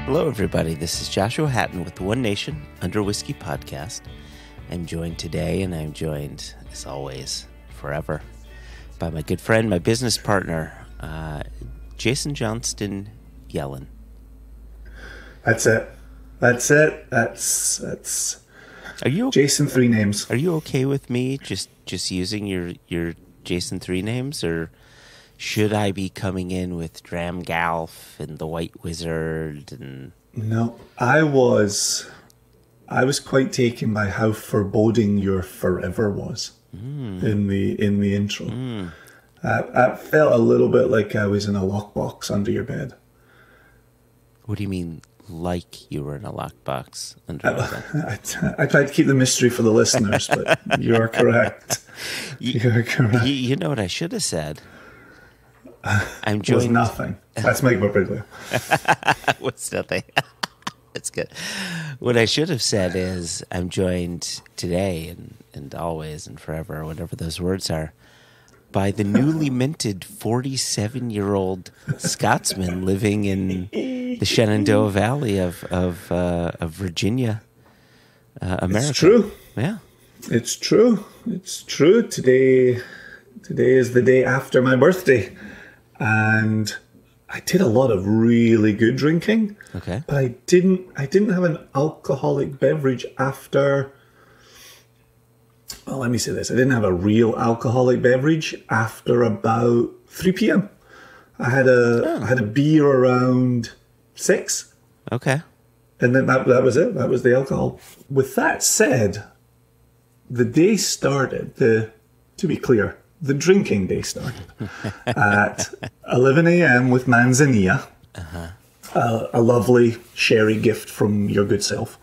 Hello, everybody. This is Joshua Hatton with the One Nation Under Whisky podcast. I'm joined today, and I'm joined, as always, forever, by my good friend, my business partner, Jason Johnston Yellen. That's it. That's. Are you Jason 3 names? Are you okay with me just using your Jason 3 names, or should I be coming in with Dramgalf and the White Wizard? And No, I was quite taken by how foreboding your forever was in the intro. I felt a little bit like I was in a lockbox under your bed. What do you mean, like you were in a lockbox under my bed? I tried to keep the mystery for the listeners, but you're correct. You're correct. You know what I should have said? I'm joined. Was nothing. Let's make it pretty clear. What's nothing? That's good. What I should have said is I'm joined today and always and forever, whatever those words are, by the newly minted 47-year-old Scotsman living in the Shenandoah Valley of Virginia, America. It's true. Yeah. It's true. It's true. Today is the day after my birthday. And I did a lot of really good drinking. Okay. But I didn't have an alcoholic beverage after. Well, let me say this. I didn't have a real alcoholic beverage after about 3 p.m. I had a beer around 6. Okay. And then that was it. That was the alcohol. With that said, the day started, to be clear, the drinking day started at 11 a.m. with manzanilla, a lovely sherry gift from your good self.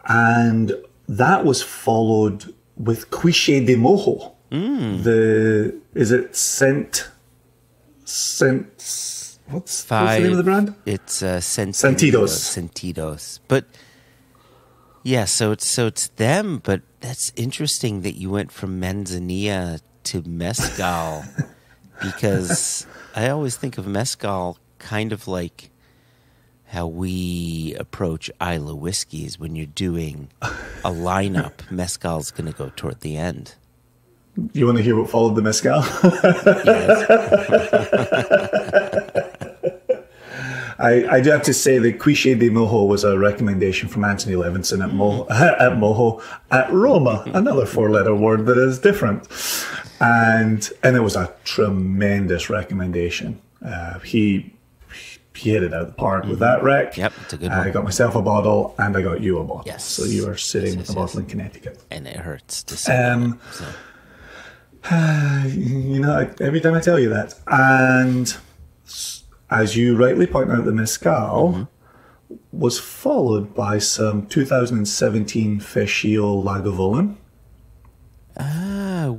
And that was followed with Quiche de Mojo. Is it what's the name of the brand? It's Sentidos. Sentidos. But yeah, so it's them, but that's interesting that you went from manzanilla to mezcal, because I always think of mezcal kind of like how we approach Isla whiskeys. When you're doing a lineup, mezcal's going to go toward the end. You want to hear what followed the mezcal? I do have to say that Quiche de Mojo was a recommendation from Anthony Levinson at Roma, another 4-letter word that is different. And it was a tremendous recommendation. He hit it out of the park with that rec. Yep, it's a good one. I got myself a bottle, and I got you a bottle. Yes. So you are sitting with a bottle in Connecticut. And it hurts to say so. You know, every time I tell you that. And as you rightly point out, the mezcal was followed by some 2017 Fescio Lagavulin.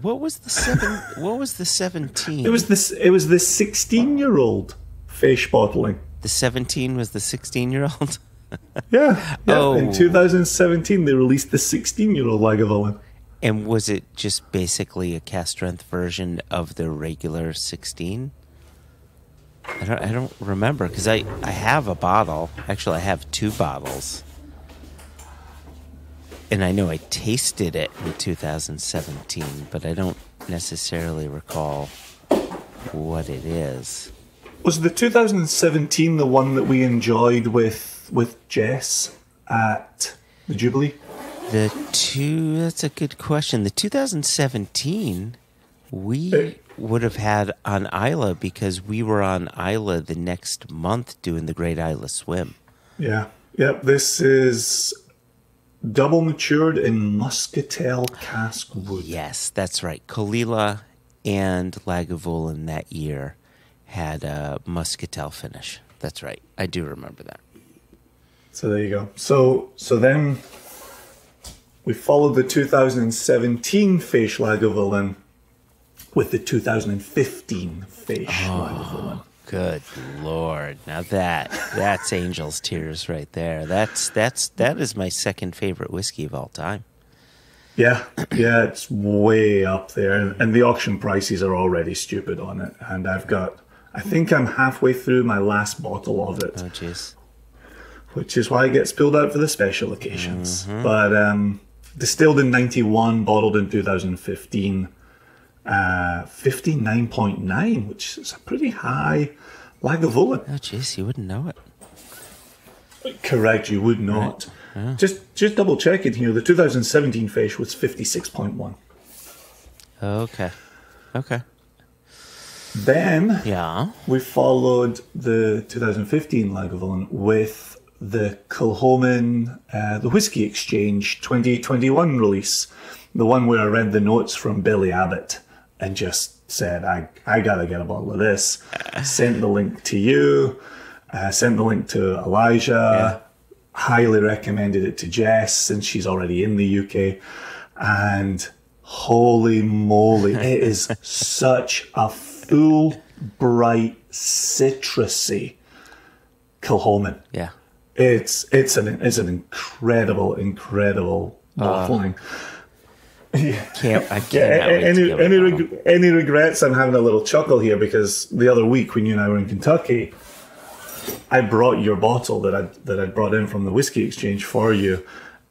What was the 17? It was the 16-year-old fish bottling. The 17 was the 16-year-old? Yeah. Oh. In 2017, they released the 16-year-old Lagavulin. And was it just basically a cast strength version of the regular 16? I don't remember, because I have a bottle. Actually, I have 2 bottles. And I know I tasted it in 2017, but I don't necessarily recall what it is. Was the 2017 the one that we enjoyed with Jess at the Jubilee? That's a good question. The 2017, we would have had on Isla, because we were on Isla the next month doing the Great Isla Swim. Yeah. Yep. This is double matured in muscatel cask wood. Yes, that's right. Kalila and Lagavulin that year had a muscatel finish. That's right. I do remember that. So there you go. So then we followed the 2017 Fèis Lagavulin with the 2015 Fèis Lagavulin. Good Lord! Now that's angel's tears right there. That is my second favorite whiskey of all time. Yeah, it's way up there, and the auction prices are already stupid on it. And I think I'm halfway through my last bottle of it. Oh, jeez. which is why it gets pulled out for the special occasions. But distilled in 91, bottled in 2015, 59.9, which is a pretty high Lagavulin. Oh, jeez, you wouldn't know it. Correct, you would not. Right. Yeah. Just double checking here. The 2017 fish was 56.1. Okay. Then Yeah. we followed the 2015 Lagavulin with the Kilchoman, the Whisky Exchange 2021 release. The one where I read the notes from Billy Abbott and just said, I gotta get a bottle of this. Sent the link to you, sent the link to Elijah, highly recommended it to Jess since she's already in the UK. And holy moly, it is such a full, bright, citrusy Kilchoman. Yeah. It's an incredible bottling. I cannot wait to give it Any regrets? I'm having a little chuckle here because the other week when you and I were in Kentucky, I brought your bottle that I'd brought in from the Whisky Exchange for you,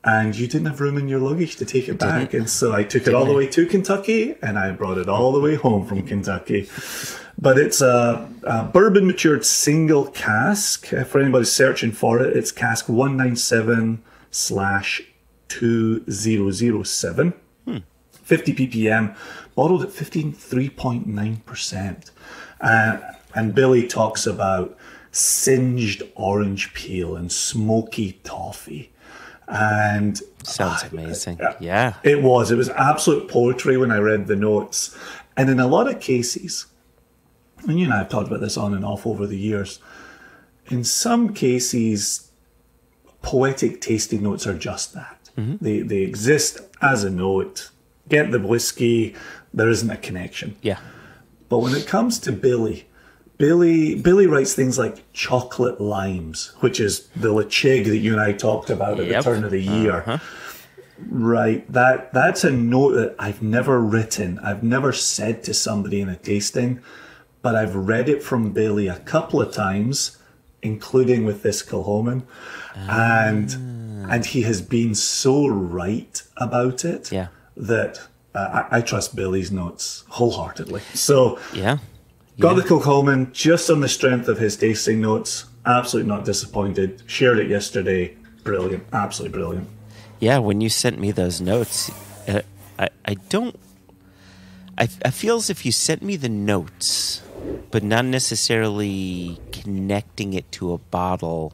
and you didn't have room in your luggage to take it back, and so I took it all the way to Kentucky, and I brought it all the way home from Kentucky. But it's a bourbon matured single cask. For anybody searching for it, it's cask 197/2007. 50 ppm, bottled at 3.9%. And Billy talks about singed orange peel and smoky toffee. And Sounds amazing. Yeah. it was absolute poetry when I read the notes. And in a lot of cases, and you and I have talked about this on and off over the years, in some cases, poetic tasting notes are just that. They exist as a note. Get the whiskey, there isn't a connection. Yeah. But when it comes to Billy writes things like chocolate limes, which is the Lechig that you and I talked about at the turn of the year. Right, that's a note that I've never written. I've never said to somebody in a tasting, but I've read it from Billy a couple of times, including with this Kilchoman, and he has been so right about it that I trust Billy's notes wholeheartedly. So got the Kilchoman just on the strength of his tasting notes. Absolutely not disappointed. Shared it yesterday. Brilliant, absolutely brilliant. Yeah, when you sent me those notes, I feel as if you sent me the notes, but not necessarily connecting it to a bottle.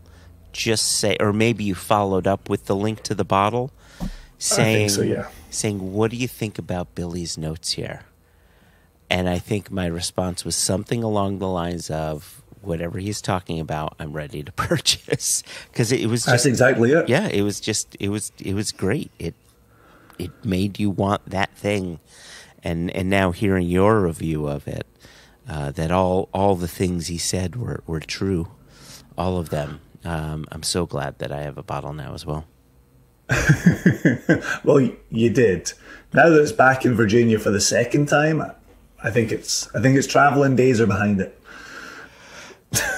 Just say, or maybe you followed up with the link to the bottle, saying, I think so, yeah. Saying, what do you think about Billy's notes here? And I think my response was something along the lines of, whatever he's talking about, I'm ready to purchase. Because it was just, that's exactly it. Yeah, it was just, it was great. It made you want that thing. And now hearing your review of it, that all the things he said were true, all of them. I'm so glad that I have a bottle now as well. Well, you did. Now that it's back in Virginia for the second time, I think its traveling days are behind it.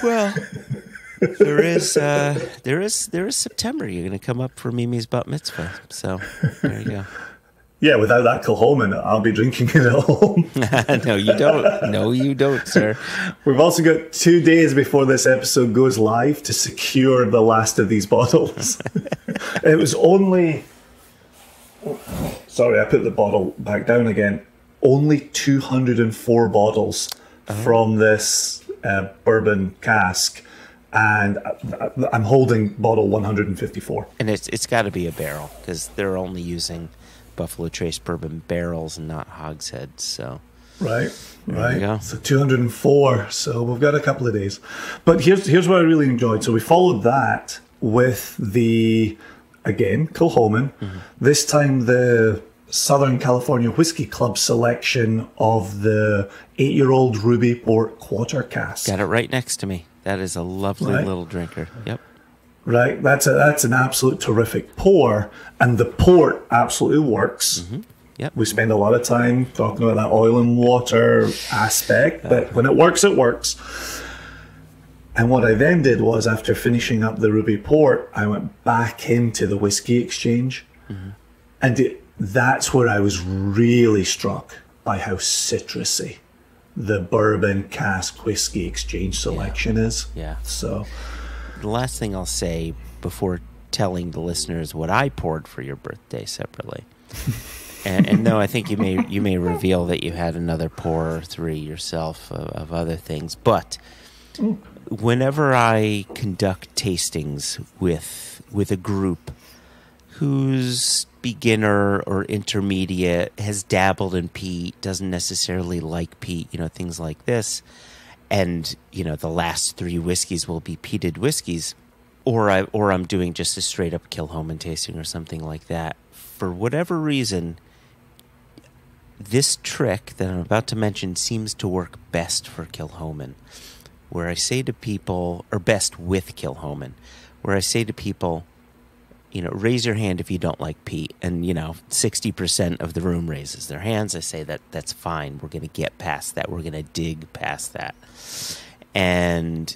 Well, there is September. You're going to come up for Mimi's bat mitzvah, so there you go. Yeah, without that Kilchoman, I'll be drinking it at home. No, you don't. No, you don't, sir. We've also got 2 days before this episode goes live to secure the last of these bottles. It was only... Sorry, I put the bottle back down again. Only 204 bottles from this bourbon cask, and I'm holding bottle 154. And it's got to be a barrel, because they're only using Buffalo Trace bourbon barrels and not hogsheads. So right. Go. So 204. So we've got a couple of days. But here's what I really enjoyed. So we followed that with the, again, Kilchoman. This time the Southern California Whiskey Club selection of the 8-year-old Ruby Port Quarter Cask. Got it right next to me. That is a lovely little drinker. Yep. Right, that's an absolute terrific pour, and the port absolutely works. Yep. We spend a lot of time talking about that oil and water aspect, but when it works, it works. And what I then did was, after finishing up the Ruby Port, I went back into the Whiskey Exchange. And that's where I was really struck by how citrusy the bourbon cask Whiskey Exchange selection is. Yeah. So the last thing I'll say before telling the listeners what I poured for your birthday separately. And no, I think you may reveal that you had another pour or three yourself of other things. But whenever I conduct tastings with a group who's beginner or intermediate, has dabbled in peat, doesn't necessarily like peat, things like this, and the last three whiskeys will be peated whiskeys, or I'm doing just a straight up Kilchoman tasting or something like that. For whatever reason, this trick that I'm about to mention seems to work best for Kilchoman, where I say to people, or best with Kilchoman, where I say to people, raise your hand if you don't like peat. And, 60% of the room raises their hands. I say that's fine. We're going to get past that. We're going to dig past that. And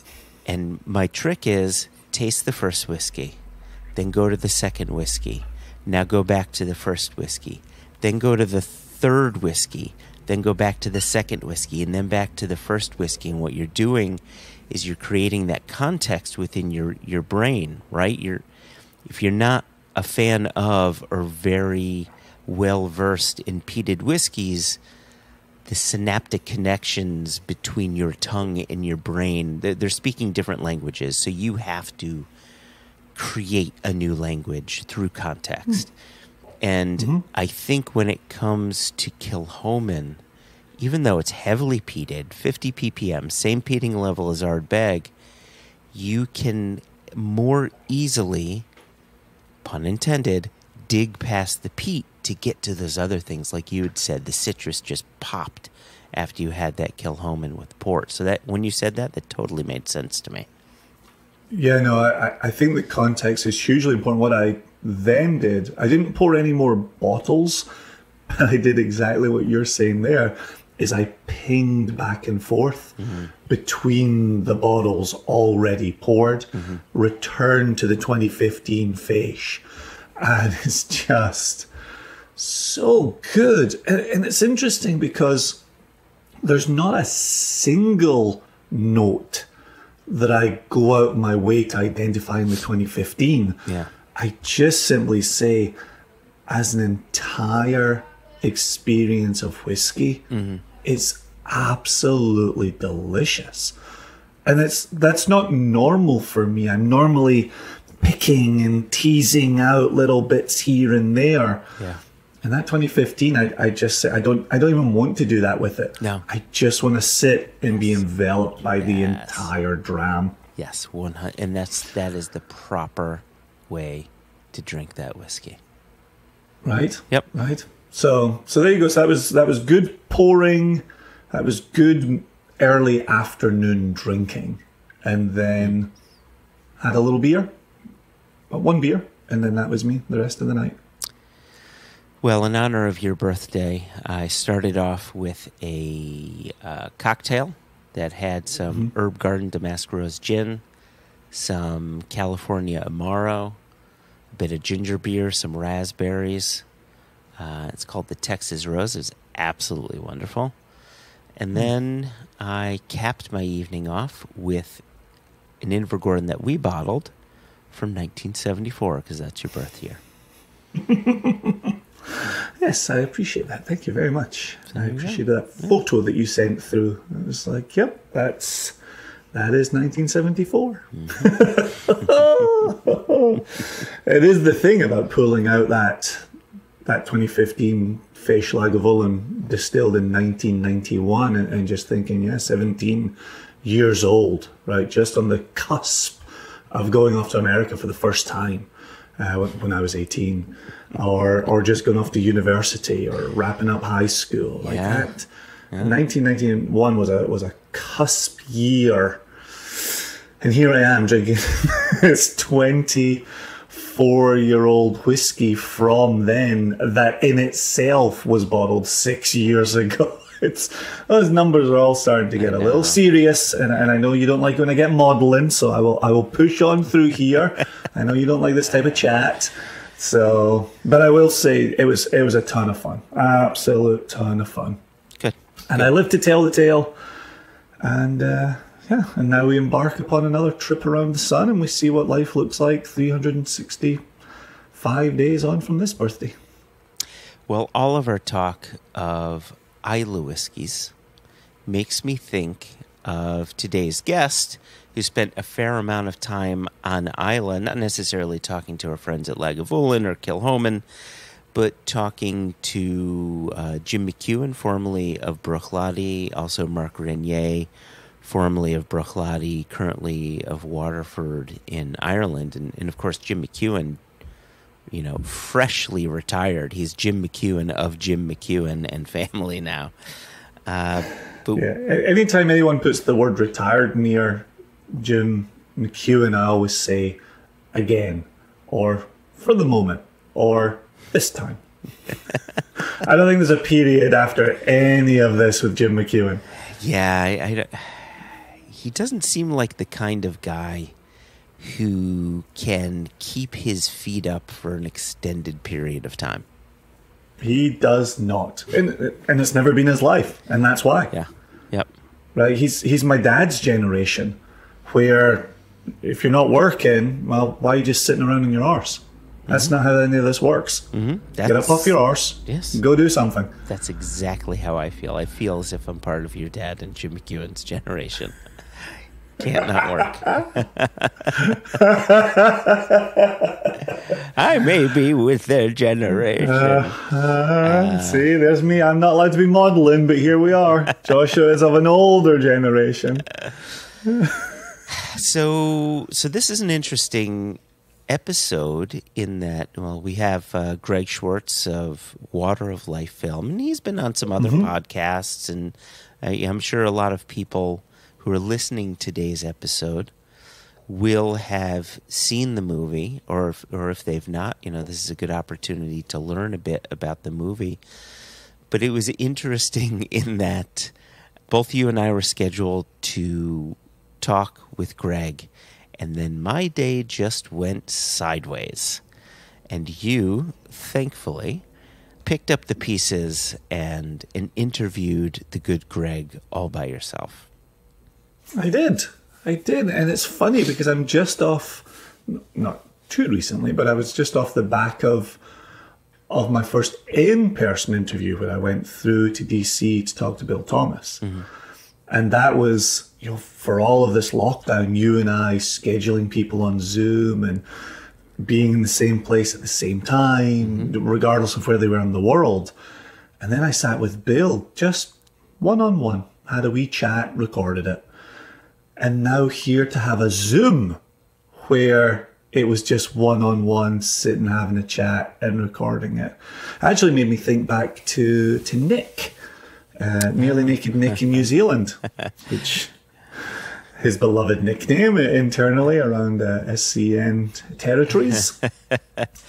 my trick is taste the first whiskey, then go to the second whiskey. Now go back to the first whiskey, then go to the third whiskey, then go back to the second whiskey, and then back to the first whiskey. And what you're doing is you're creating that context within your brain, right? If you're not a fan of or very well versed in peated whiskeys, the synaptic connections between your tongue and your brain, they're speaking different languages. So you have to create a new language through context. And I think when it comes to Kilchoman, even though it's heavily peated, 50 ppm, same peating level as Ardbeg, you can more easily, pun intended, dig past the peat to get to those other things. Like you had said, the citrus just popped after you had that Kilchoman with port. So that when you said that totally made sense to me. Yeah, no, I think the context is hugely important. What I then did, I didn't pour any more bottles, but I did exactly what you're saying there, is I pinged back and forth between the bottles already poured, returned to the 2015 Fèche, and it's just so good. And it's interesting because there's not a single note that I go out my way to identify in the 2015. Yeah. I just simply say, as an entire experience of whiskey, it's absolutely delicious. And that's not normal for me. I'm normally picking and teasing out little bits here and there. Yeah. And that 2015, I just say I don't even want to do that with it. No. I just want to sit and be enveloped by the entire dram. Yes, 100, and that is the proper way to drink that whiskey. Right? Yep. Right. So there you go. So that was good pouring. That was good early afternoon drinking, and then had a little beer, but one beer, and then that was me the rest of the night. Well, in honor of your birthday, I started off with a cocktail that had some Herb Garden Damask Rose gin, some California Amaro, a bit of ginger beer, some raspberries. It's called the Texas Rose. It was absolutely wonderful. And then I capped my evening off with an Invergordon that we bottled from 1974, because that's your birth year. Yes, I appreciate that. Thank you very much. I appreciate that photo that you sent through. I was like, yep, that is 1974. It is the thing about pulling out that 2015 Fèche Lagavulin distilled in 1991 and just thinking, 17 years old, right? Just on the cusp of going off to America for the first time when I was 18, or just going off to university or wrapping up high school like that. Yeah. 1991 was a cusp year, and here I am drinking this 24-year-old whiskey from then that in itself was bottled 6 years ago. It's those numbers are all starting to get a little serious, and I know you don't like when I get modelling, so I will push on through here. I know you don't like this type of chat, so but I will say it was a ton of fun, absolute ton of fun. Good. And I live to tell the tale, and and now we embark upon another trip around the sun, and we see what life looks like 365 days on from this birthday. Well, all of our talk of Islay whiskies makes me think of today's guest, who spent a fair amount of time on Islay, not necessarily talking to our friends at Lagavulin or Kilchoman, but talking to Jim McEwen, formerly of Bruichladdich, also Mark Renier, formerly of Bruichladdich, currently of Waterford in Ireland. And of course, Jim McEwen, you know, freshly retired. He's Jim McEwen of Jim McEwen and family now. Anytime anyone puts the word retired near Jim McEwen, I always say again, or for the moment, or this time. I don't think there's a period after any of this with Jim McEwen. Yeah, he doesn't seem like the kind of guy who can keep his feet up for an extended period of time. He does not. And it's never been his life, and that's why. Yeah. Yep. Right? He's my dad's generation, where if you're not working, well, why are you just sitting around in your arse? That's not how any of this works. Get up off your arse. Yes. Go do something. That's exactly how I feel. I feel as if I'm part of your dad and Jim McEwen's generation. Can't not work. I may be with their generation. See, there's me. I'm not allowed to be modelling, but here we are. Joshua is of an older generation. So this is an interesting episode in that, well, we have Greg Swartz of Water of Life Film, and he's been on some other podcasts, and I'm sure a lot of people who are listening to today's episode will have seen the movie, or if they've not, you know, this is a good opportunity to learn a bit about the movie. But it was interesting in that both you and I were scheduled to talk with Greg, and then my day just went sideways. And you, thankfully, picked up the pieces and interviewed the good Greg all by yourself. I did, and it's funny because I'm just off, not too recently, but I was just off the back of my first in-person interview where I went through to DC to talk to Bill Thomas. And that was, you know, for all of this lockdown, you and I scheduling people on Zoom and being in the same place at the same time, regardless of where they were in the world. And then I sat with Bill, just one-on-one, had a wee chat, recorded it. And now here to have a Zoom where it was just one-on-one, sitting, having a chat and recording it. Actually made me think back to Nick, Nearly Naked Nick in New Zealand, which his beloved nickname internally around SCN territories.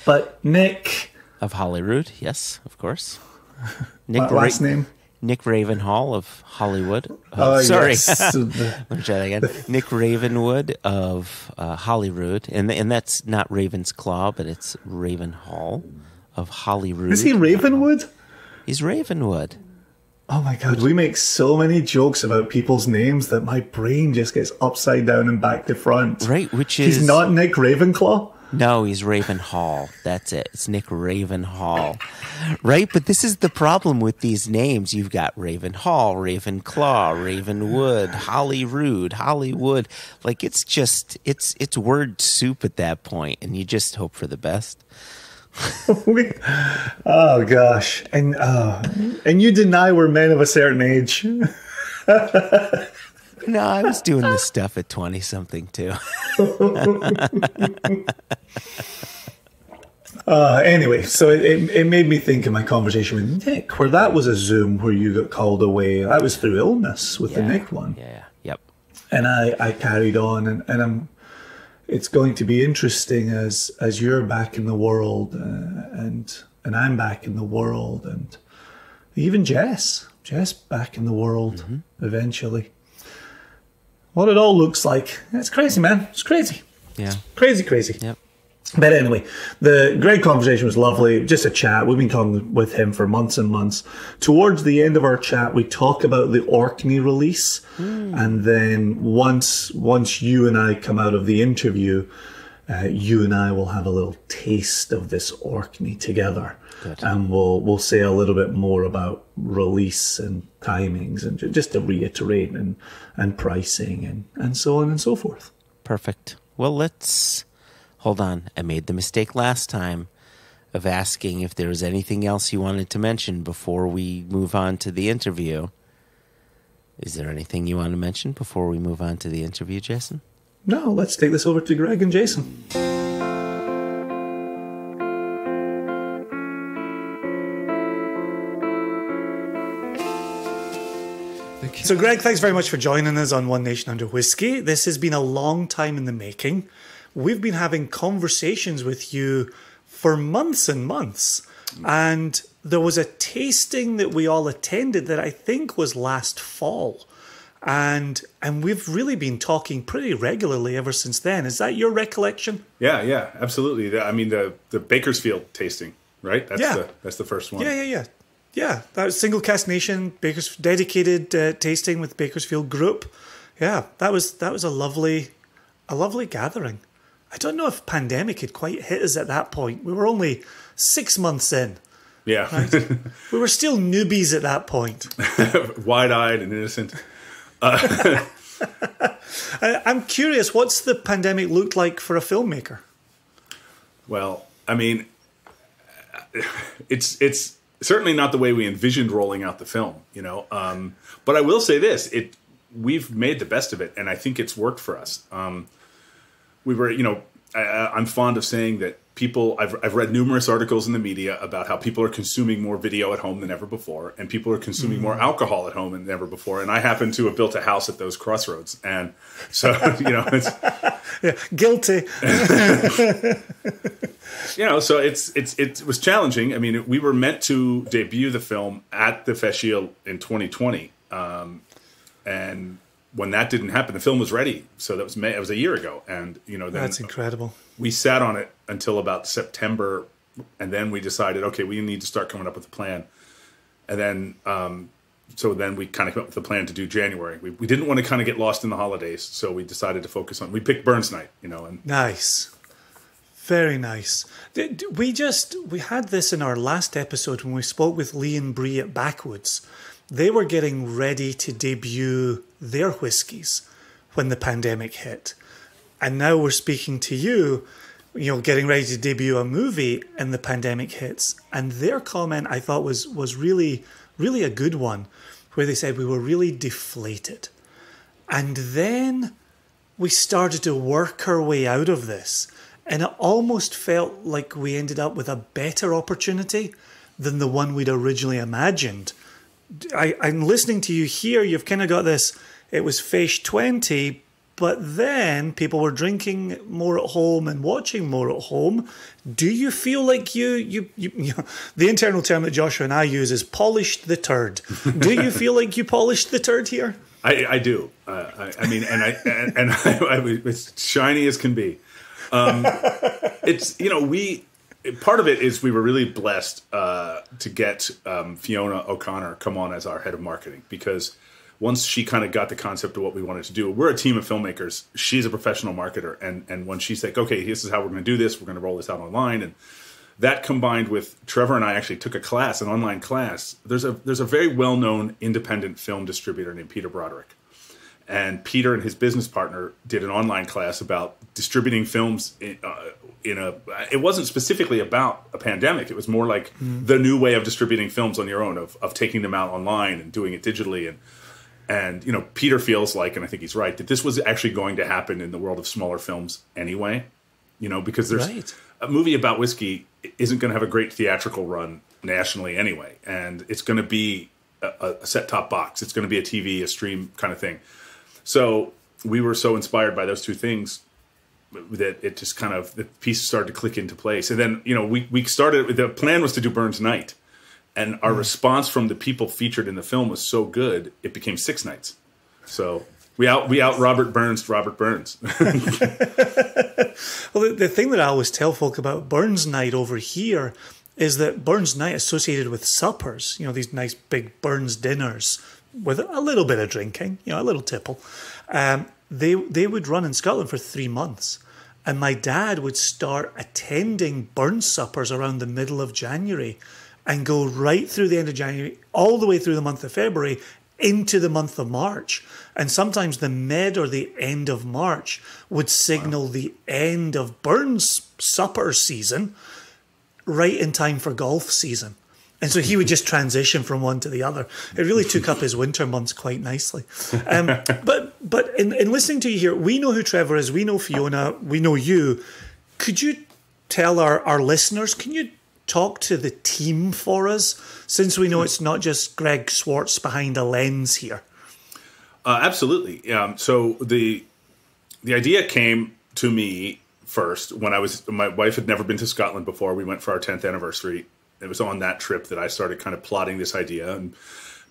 But Nick... Of Holyrood, yes, of course. Nick last name? Nick Ravenhall of Hollywood. Sorry. Yes. Let me try that again. Nick Ravenwood of Holyrood. And that's not Raven's Claw, but it's Ravenhall of Holyrood. Is he Ravenwood? He's Ravenwood. Oh my God, we make so many jokes about people's names that my brain just gets upside down and back to front. Right, which is... He's not Nick Ravenclaw? No, he's Ravenhall. That's it. It's Nick Ravenhall. Right? But this is the problem with these names. You've got Ravenhall, Ravenclaw, Ravenwood, Holyrood, Hollywood. Like, it's just, it's word soup at that point, and you just hope for the best. Oh, gosh. And you deny we're men of a certain age. No, I was doing this stuff at 20-something, too. Anyway, so it made me think of my conversation with Nick, where that was a Zoom where you got called away. That was through illness with the Nick one. Yeah, yep. And I carried on, and it's going to be interesting as you're back in the world, and I'm back in the world, and even Jess just back in the world eventually. What it all looks like. It's crazy, man. It's crazy. Yeah. Crazy, crazy. Yep. But anyway, the great conversation was lovely. Just a chat. We've been talking with him for months and months. Towards the end of our chat, we talk about the Orkney release. And then once you and I come out of the interview, you and I will have a little taste of this Orkney together. Good. And we'll say a little bit more about release and timings and just to reiterate and pricing and so on and so forth. Perfect. Well, let's... Hold on. I made the mistake last time of asking if there was anything else you wanted to mention before we move on to the interview. Is there anything you want to mention before we move on to the interview, Jason? No, let's take this over to Greg and Jason. So, Greg, thanks very much for joining us on One Nation Under Whisky. This has been a long time in the making. We've been having conversations with you for months and months. And there was a tasting that we all attended that I think was last fall. And we've really been talking pretty regularly ever since then. Is that your recollection? Yeah, absolutely. I mean, the Bakersfield tasting, right? That's the first one. Yeah, that was Single Cask Nation, dedicated tasting with Bakersfield Group. Yeah, that was a lovely gathering. I don't know if pandemic had quite hit us at that point. We were only 6 months in. Yeah. Right? We were still newbies at that point. Wide-eyed and innocent. I'm curious, what's the pandemic looked like for a filmmaker? Well, I mean, it's certainly not the way we envisioned rolling out the film, you know. But I will say this, we've made the best of it, and I think it's worked for us. We were, you know, I'm fond of saying that I've read numerous articles in the media about how people are consuming more video at home than ever before, and people are consuming more alcohol at home than ever before. And I happen to have built a house at those crossroads, and so it's guilty. So it was challenging. I mean, we were meant to debut the film at the Festival in 2020, and when that didn't happen, the film was ready. So that was May. It was a year ago, and then That's incredible. We sat on it until about September, and then we decided, okay, we need to start coming up with a plan. And then, so then we kind of came up with a plan to do January. We didn't want to kind of get lost in the holidays, so we decided to focus on. We picked Burns Night, and nice, very nice. We had this in our last episode when we spoke with Lee and Bree at Backwoods. They were getting ready to debut their whiskies when the pandemic hit. And now we're speaking to you, getting ready to debut a movie and the pandemic hits. And their comment, I thought, was really, really a good one, where they said we were really deflated. And then we started to work our way out of this. And it almost felt like we ended up with a better opportunity than the one we'd originally imagined. I'm listening to you here. You've kind of got this, it was Fesh 20, but then people were drinking more at home and watching more at home. Do you feel like you the internal term that Joshua and I use is polished the turd. Do you feel like you polished the turd here? I do. I mean, it's shiny as can be. It's, part of it is we were really blessed to get Fiona O'Connor come on as our head of marketing, because once she kind of got the concept of what we wanted to do, we're a team of filmmakers. She's a professional marketer. And when she's like, okay, this is how we're going to do this, we're going to roll this out online. And that combined with Trevor and I actually took an online class. There's a very well-known independent film distributor named Peter Broderick. And Peter and his business partner did an online class about distributing films it wasn't specifically about a pandemic. It was more like the new way of distributing films on your own, of taking them out online and doing it digitally. And Peter feels like, and I think he's right, that this was actually going to happen in the world of smaller films anyway, because there's a movie about whiskey isn't going to have a great theatrical run nationally anyway. And it's going to be a set-top box. It's going to be a TV, a stream kind of thing. So we were so inspired by those two things that it just the pieces started to click into place. And then, we started, the plan was to do Burns Night. And our response from the people featured in the film was so good, it became 6 nights. So we out Robert Burns. Well, the thing that I always tell folk about Burns Night over here is that Burns Night associated with suppers, these nice big Burns dinners with a little bit of drinking, a little tipple. They would run in Scotland for 3 months. And my dad would start attending Burns suppers around the middle of January and go right through the end of January, all the way through the month of February, into the month of March. And sometimes the mid or the end of March would signal the end of Burns supper season, right in time for golf season. And so he would just transition from one to the other. It really took up his winter months quite nicely. But in listening to you here, we know who Trevor is, we know Fiona, we know you. Could you tell our listeners, can you talk to the team for us, since we know it's not just Greg Swartz behind a lens here? Absolutely. So the idea came to me first when my wife had never been to Scotland before. We went for our 10th anniversary. It was on that trip that I started kind of plotting this idea. And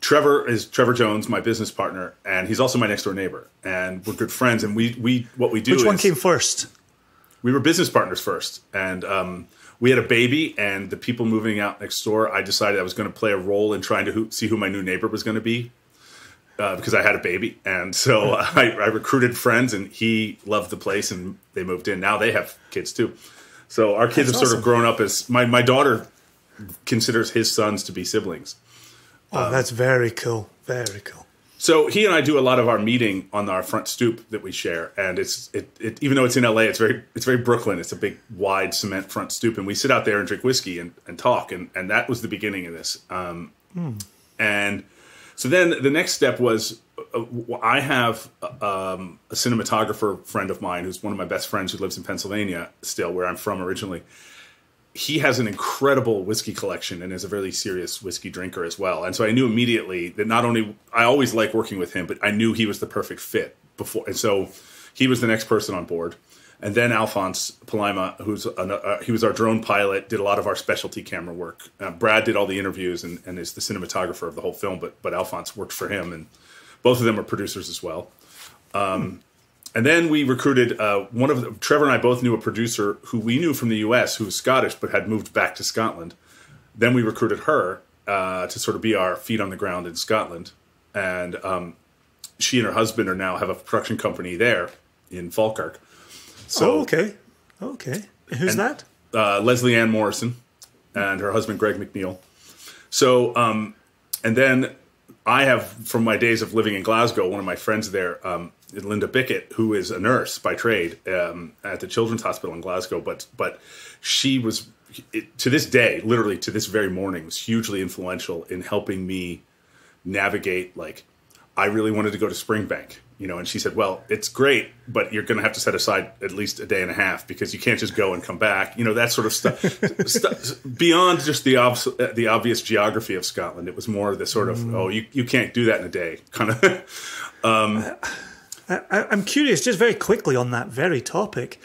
Trevor is Trevor Jones, my business partner, and he's also my next door neighbor. And we're good friends. And what we do Which one came first? We were business partners first. And we had a baby, and the people moving out next door, I decided I was going to play a role in trying to see who my new neighbor was going to be. Because I had a baby. And so I recruited friends, and he loved the place, and they moved in. Now they have kids too. So our kids have sort of grown up as my daughter considers his sons to be siblings. Oh, that's very cool. Very cool. So he and I do a lot of our meeting on our front stoop that we share, and it even though it's in LA, it's very Brooklyn. It's a big, wide cement front stoop, and we sit out there and drink whiskey and talk, and that was the beginning of this. And so then the next step was I have a cinematographer friend of mine who's one of my best friends who lives in Pennsylvania still, where I'm from originally. He has an incredible whiskey collection and is a very serious whiskey drinker as well. And so I knew immediately that not only I always like working with him, but I knew he was the perfect fit before. And so he was the next person on board. And then Alphonse Palaima, he was our drone pilot, did a lot of our specialty camera work. Brad did all the interviews and is the cinematographer of the whole film, but Alphonse worked for him. And both of them are producers as well. And then we recruited Trevor and I both knew a producer who we knew from the U.S. who was Scottish but had moved back to Scotland. Then we recruited her to sort of be our feet on the ground in Scotland. And she and her husband have a production company there in Falkirk. So, okay. Who's that? Leslie Ann Morrison and her husband Greg McNeil. So, and then I have, from my days of living in Glasgow, one of my friends there, Linda Bickett, who is a nurse by trade at the Children's Hospital in Glasgow, but she was, to this day, literally to this very morning, was hugely influential in helping me navigate, I really wanted to go to Springbank, and she said, well, it's great, but you're going to have to set aside at least a day and a half because you can't just go and come back, that sort of stuff. Beyond just the obvious geography of Scotland, it was more the sort of, you can't do that in a day kind of. I'm curious, just very quickly on that very topic,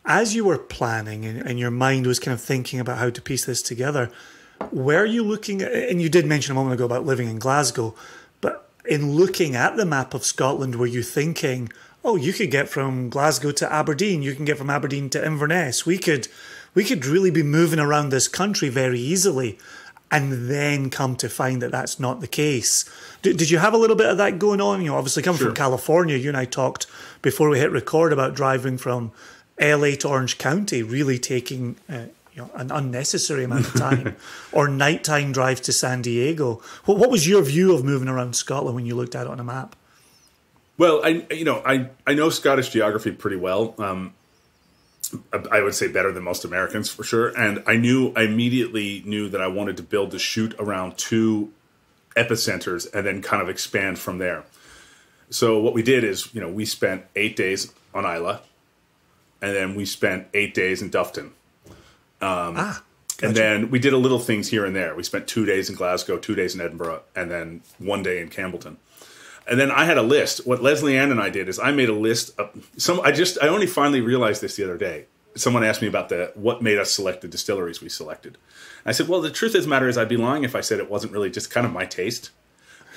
as you were planning and your mind was kind of thinking about how to piece this together, were you looking at, and you did mention a moment ago about living in Glasgow, but in looking at the map of Scotland, were you thinking, you could get from Glasgow to Aberdeen, you can get from Aberdeen to Inverness, we could really be moving around this country very easily, and then come to find that that's not the case? Did you have a little bit of that going on? Obviously coming from California, you and I talked before we hit record about driving from LA to Orange County, really taking an unnecessary amount of time, or nighttime drives to San Diego. What was your view of moving around Scotland when you looked at it on a map? Well, I know Scottish geography pretty well. I would say better than most Americans for sure. And I immediately knew that I wanted to build the shoot around 2 epicenters and then kind of expand from there. So what we did is, we spent 8 days on Islay, and then we spent 8 days in Dufton. Gotcha. And then we did a little things here and there. We spent 2 days in Glasgow, 2 days in Edinburgh, and then 1 day in Campbellton. And then I had a list. What Leslie Ann and I did is I made a list of I only finally realized this the other day. someone asked me about what made us select the distilleries we selected. I said, well, the truth of the matter is I'd be lying if I said it wasn't really just kind of my taste.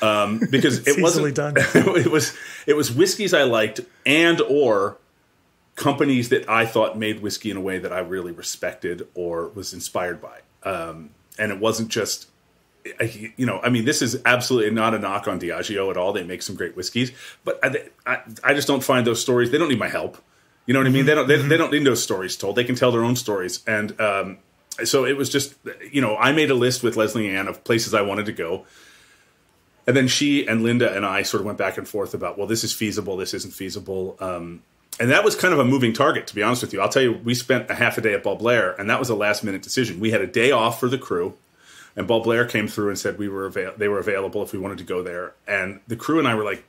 Because it wasn't done. it was whiskeys I liked and or companies that I thought made whiskey in a way that I really respected or was inspired by. And it wasn't just, this is absolutely not a knock on Diageo at all. They make some great whiskeys, but I just don't find those stories. They don't need my help. You know what I mean? They don't need those stories told. They can tell their own stories. And so it was just, I made a list with Leslie Ann of places I wanted to go. And then she and Linda and I sort of went back and forth about, well, this is feasible, this isn't feasible. And that was kind of a moving target, to be honest with you. I'll tell you, we spent a half a day at Ball Blair, and that was a last-minute decision. We had a day off for the crew, and Ball Blair came through and said they were available if we wanted to go there. And the crew and I were like,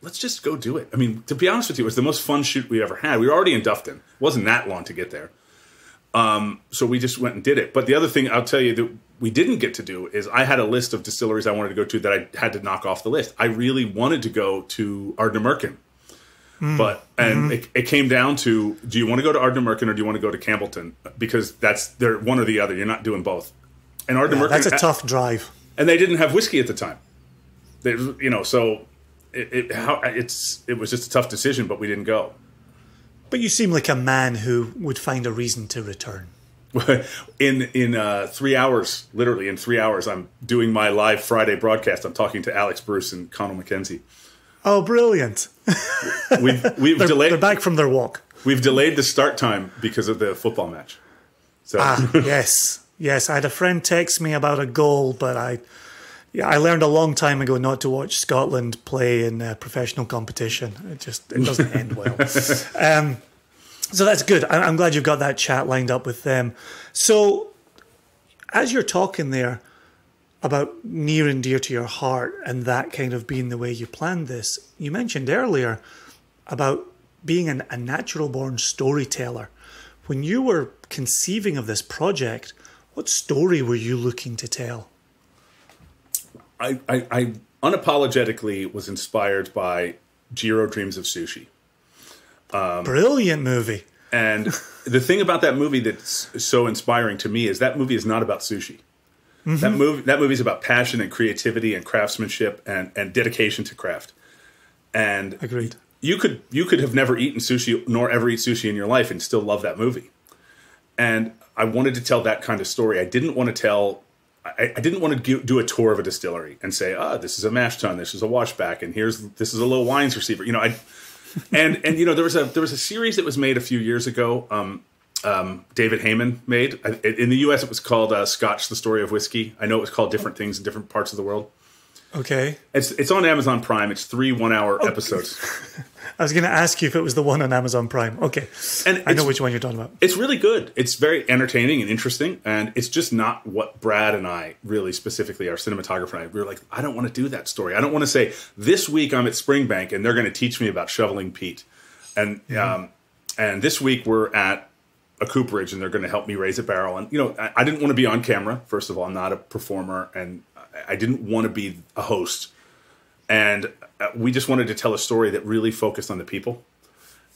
let's just go do it. I mean, to be honest with you, it was the most fun shoot we ever had. We were already in Dufton. It wasn't that long to get there. So we just went and did it. But the other thing I'll tell you that we didn't get to do is I had a list of distilleries I wanted to go to that I had to knock off the list. I really wanted to go to Ardnamurchan. But it came down to, do you want to go to Ardnamurchan or do you want to go to Campbellton? Because they're one or the other. You're not doing both. And Ardnamurchan, that's a tough drive. And they didn't have whiskey at the time. So it was just a tough decision, but we didn't go. But you seem like a man who would find a reason to return. In 3 hours, literally in 3 hours, I'm doing my live Friday broadcast. I'm talking to Alex Bruce and Connell McKenzie. Oh, brilliant! We've delayed. They're back from their walk. We've delayed the start time because of the football match. So yes. I had a friend text me about a goal, but I learned a long time ago not to watch Scotland play in professional competition. It doesn't end well. So that's good. I'm glad you've got that chat lined up with them. So as you're talking there about near and dear to your heart and that kind of being the way you planned this, you mentioned earlier about being a natural-born storyteller. When you were conceiving of this project, what story were you looking to tell? I unapologetically was inspired by Jiro Dreams of Sushi. Brilliant movie. And the thing about that movie that's so inspiring to me is that movie is not about sushi. That movie is about passion and creativity and craftsmanship and dedication to craft. And agreed. You could have never eaten sushi nor ever eat sushi in your life and still love that movie. And I wanted to tell that kind of story. I didn't want to do a tour of a distillery and say, this is a mash tun, this is a washback, and this is a low wines receiver. There was a series that was made a few years ago. David Heyman made. In the U.S. it was called Scotch: The Story of Whiskey. I know it was called different things in different parts of the world. Okay. It's on Amazon Prime. It's 3 1-hour episodes. I was going to ask you if it was the one on Amazon Prime. Okay. And I know which one you're talking about. It's really good. It's very entertaining and interesting, and it's just not what Brad and I, really specifically, our cinematographer and I, we were like, I don't want to do that story. I don't want to say, this week I'm at Springbank, and they're going to teach me about shoveling peat. And this week we're at a cooperage, and they're going to help me raise a barrel. And, I didn't want to be on camera. First of all, I'm not a performer, and I didn't want to be a host. And we just wanted to tell a story that really focused on the people.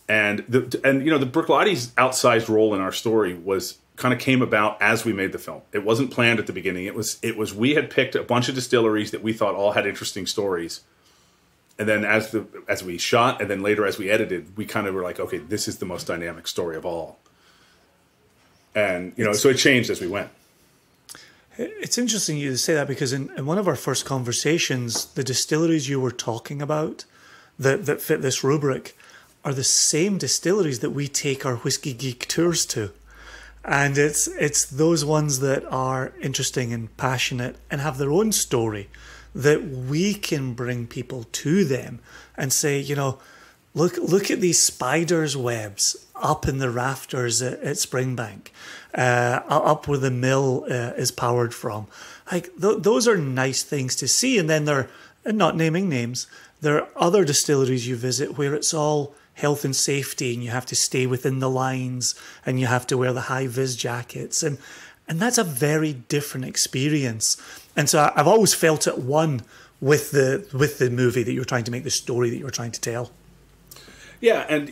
And the Bruichlotti's outsized role in our story came about as we made the film. It wasn't planned at the beginning. It was we had picked a bunch of distilleries that we thought all had interesting stories. And then as we shot, and then later as we edited, we kind of were like, okay, this is the most dynamic story of all. And, so it changed as we went. It's interesting you say that, because in one of our first conversations, the distilleries you were talking about that fit this rubric are the same distilleries that we take our Whiskey Geek tours to. And it's those ones that are interesting and passionate and have their own story that we can bring people to them and say, look at these spiders' webs up in the rafters at Springbank, up where the mill is powered from. Like those are nice things to see. And then not naming names, there are other distilleries you visit where it's all health and safety, and you have to stay within the lines, and you have to wear the high-vis jackets, and that's a very different experience. And so I've always felt at one with the movie that you're trying to make, the story that you're trying to tell. Yeah, and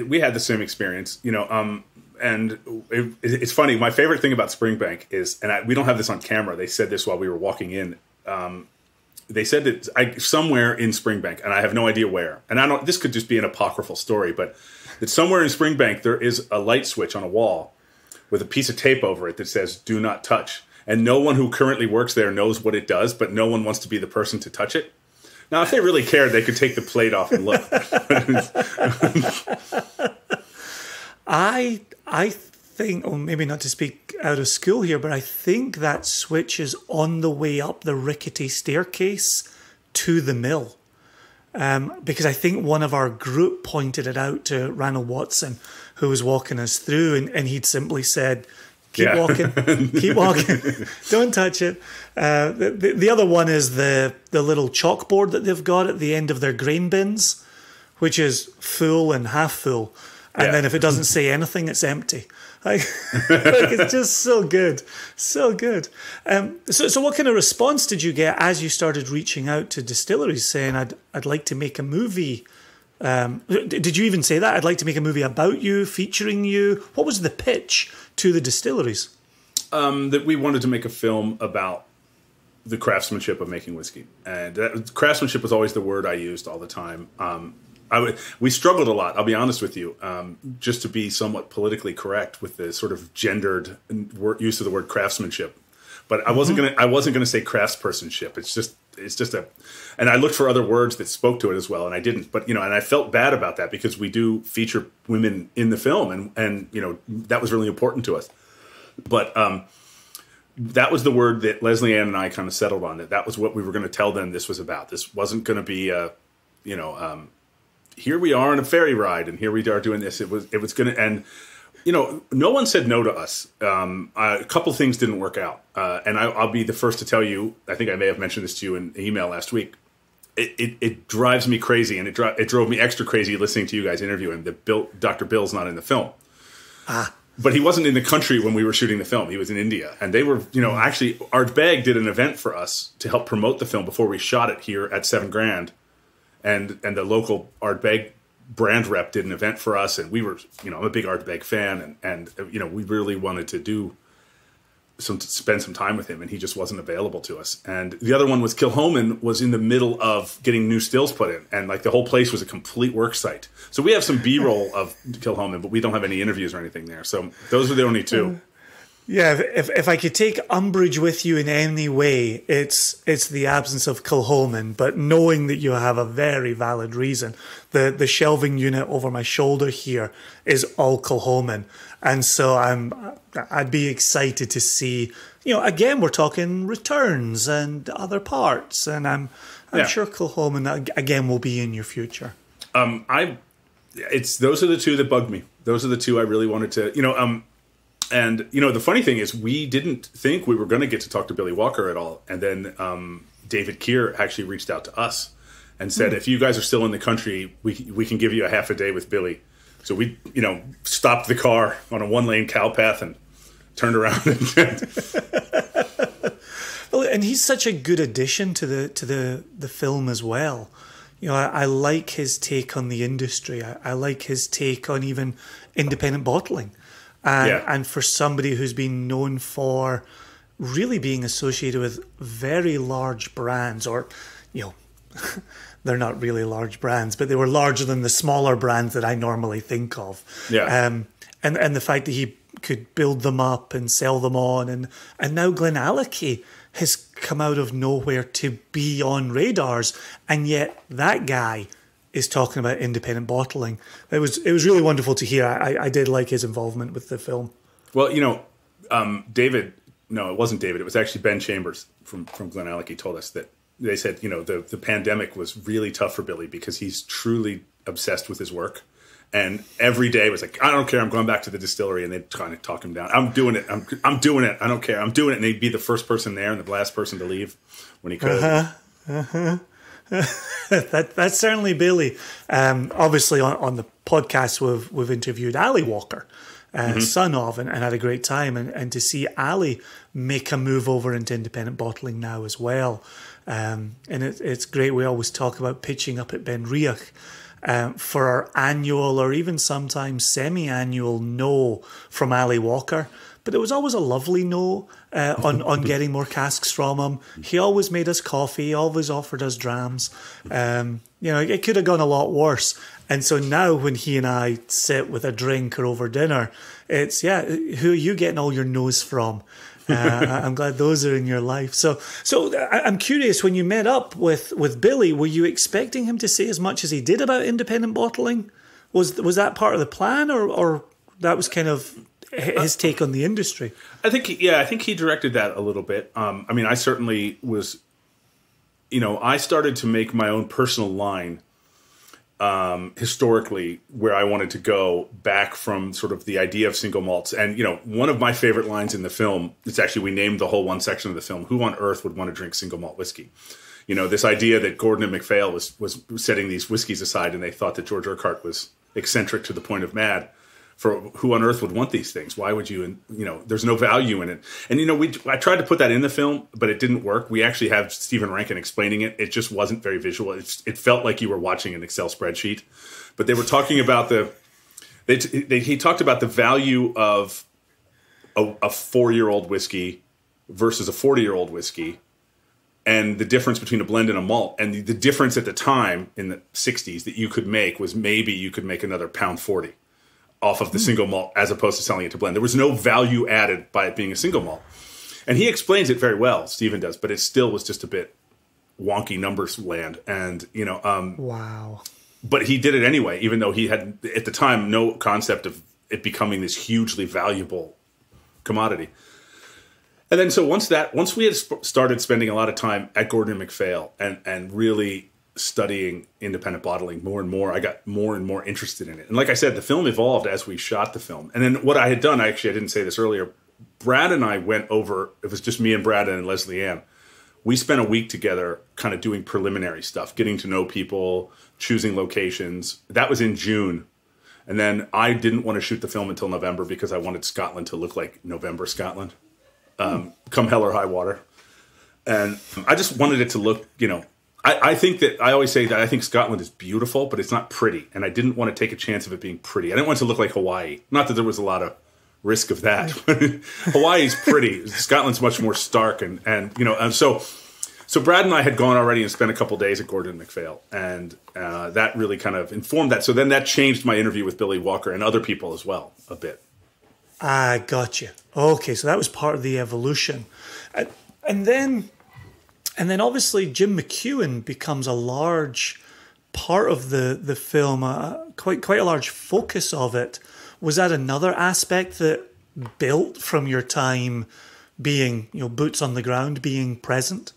we had the same experience. And it's funny. My favorite thing about Springbank is, and we don't have this on camera. They said this while we were walking in. They said that somewhere in Springbank, and I have no idea where. And this could just be an apocryphal story, but that somewhere in Springbank there is a light switch on a wall with a piece of tape over it that says "Do not touch." And no one who currently works there knows what it does, but no one wants to be the person to touch it. Now, if they really cared, they could take the plate off and look. I think, or maybe not to speak out of school here, but I think that switch is on the way up the rickety staircase to the mill. Because I think one of our group pointed it out to Randall Watson, who was walking us through, and he'd simply said, keep walking, don't touch it. The other one is the little chalkboard that they've got at the end of their grain bins, which is full and half full. And then if it doesn't say anything, it's empty. Like it's just so good. So good. So what kind of response did you get as you started reaching out to distilleries saying, I'd like to make a movie? Did you even say that? I'd like to make a movie about you, featuring you. What was the pitch to the distilleries? That we wanted to make a film about the craftsmanship of making whiskey. And craftsmanship was always the word I used all the time. We struggled a lot, I'll be honest with you, just to be somewhat politically correct with the sort of gendered use of the word craftsmanship. But I wasn't gonna say craftspersonship. It's just and I looked for other words that spoke to it as well, and I didn't. But and I felt bad about that because we do feature women in the film, and that was really important to us. But that was the word that Leslie Ann and I kind of settled on. That was what we were going to tell them this was about. This wasn't going to be here we are on a ferry ride, and here we are doing this. It was going to, and no one said no to us. A couple things didn't work out, and I'll be the first to tell you. I think I may have mentioned this to you in email last week. It drives me crazy, and it drove me extra crazy listening to you guys interview him. That Dr. Bill's not in the film, but he wasn't in the country when we were shooting the film. He was in India, and they were, actually, Ardbeg did an event for us to help promote the film before we shot it here at 7 Grand. And the local Ardbeg brand rep did an event for us, and we were, I'm a big Ardbeg fan, and we really wanted to spend some time with him, and he just wasn't available to us. And the other one was Kilchoman was in the middle of getting new stills put in, and like the whole place was a complete work site. So we have some B-roll of Kilchoman, but we don't have any interviews or anything there. So those are the only two. Yeah, if I could take umbrage with you in any way, it's the absence of Kilchoman, but knowing that you have a very valid reason. The shelving unit over my shoulder here is all Kilchoman, and so I'd be excited to see. Again, we're talking returns and other parts, and I'm sure Kilchoman again will be in your future. Those are the two that bugged me. Those are the two I really wanted to. And, the funny thing is we didn't think we were going to get to talk to Billy Walker at all. And then David Keir actually reached out to us and said, if you guys are still in the country, we can give you a half a day with Billy. So we, stopped the car on a 1-lane cow path and turned around. Well, and he's such a good addition to the film as well. I like his take on the industry. I like his take on even independent bottling. And for somebody who's been known for really being associated with very large brands, or, they're not really large brands, but they were larger than the smaller brands that I normally think of. Yeah. And the fact that he could build them up and sell them on. And now Glenallachie has come out of nowhere to be on radars. And yet that guy is talking about independent bottling. It was really wonderful to hear. I did like his involvement with the film. Well, David, no, it wasn't David. It was actually Ben Chambers from Glenallachie told us that they said, the pandemic was really tough for Billy because he's truly obsessed with his work. And every day was like, I don't care. I'm going back to the distillery. And they'd kind of talk him down. I'm doing it. I'm doing it. I don't care. I'm doing it. And he'd be the first person there and the last person to leave when he could. That's certainly Billy. Obviously, on the podcast, we've interviewed Ali Walker, son of, and had a great time. And to see Ali make a move over into independent bottling now as well. And it's great. We always talk about pitching up at Ben Riach. for our annual or even sometimes semi-annual no from Ali Walker. But it was always a lovely no on getting more casks from him. He always made us coffee, always offered us drams. It could have gone a lot worse. And so now when he and I sit with a drink or over dinner, it's, who are you getting all your no's from? I'm glad those are in your life. So I'm curious, when you met up with Billy, were you expecting him to say as much as he did about independent bottling? Was that part of the plan, or that was kind of his take on the industry? I think he directed that a little bit. I certainly was, I started to make my own personal line historically where I wanted to go back from sort of the idea of single malts. And, one of my favorite lines in the film, it's actually, we named the whole one section of the film, Who on Earth Would Want to Drink Single Malt Whiskey? This idea that Gordon and MacPhail was setting these whiskeys aside, and they thought that George Urquhart was eccentric to the point of mad. For who on earth would want these things? Why would you? And there's no value in it. And I tried to put that in the film, but it didn't work. We actually have Stephen Rankin explaining it. It just wasn't very visual. It felt like you were watching an Excel spreadsheet. But they were talking about he talked about the value of a 4-year-old whiskey versus a 40-year-old whiskey, and the difference between a blend and a malt. And the difference at the time in the 60s that you could make was maybe you could make another £1.40 off of the single malt as opposed to selling it to blend. There was no value added by it being a single malt. And he explains it very well, Stephen does, but it still was just a bit wonky numbers land. And, wow. But he did it anyway, even though he had, at the time, no concept of it becoming this hugely valuable commodity. And then so once we had started spending a lot of time at Gordon and MacPhail and really studying independent bottling more and more, I got more and more interested in it. And like I said, the film evolved as we shot the film. And then what I had done, I didn't say this earlier, Brad and I went over, it was just me and Brad and Leslie Ann. We spent a week together kind of doing preliminary stuff, getting to know people, choosing locations. That was in June. And then I didn't want to shoot the film until November because I wanted Scotland to look like November Scotland, come hell or high water. And I just wanted it to look, I think that I always say that I think Scotland is beautiful, but it's not pretty. And I didn't want to take a chance of it being pretty. I didn't want it to look like Hawaii. Not that there was a lot of risk of that. Hawaii's pretty. Scotland's much more stark. So Brad and I had gone already and spent a couple days at Gordon and MacPhail. And that really kind of informed that. So then that changed my interview with Billy Walker and other people as well a bit. I got you. Okay, so that was part of the evolution. And then obviously Jim McEwan becomes a large part of the film, quite a large focus of it. Was that another aspect that built from your time being, boots on the ground, being present?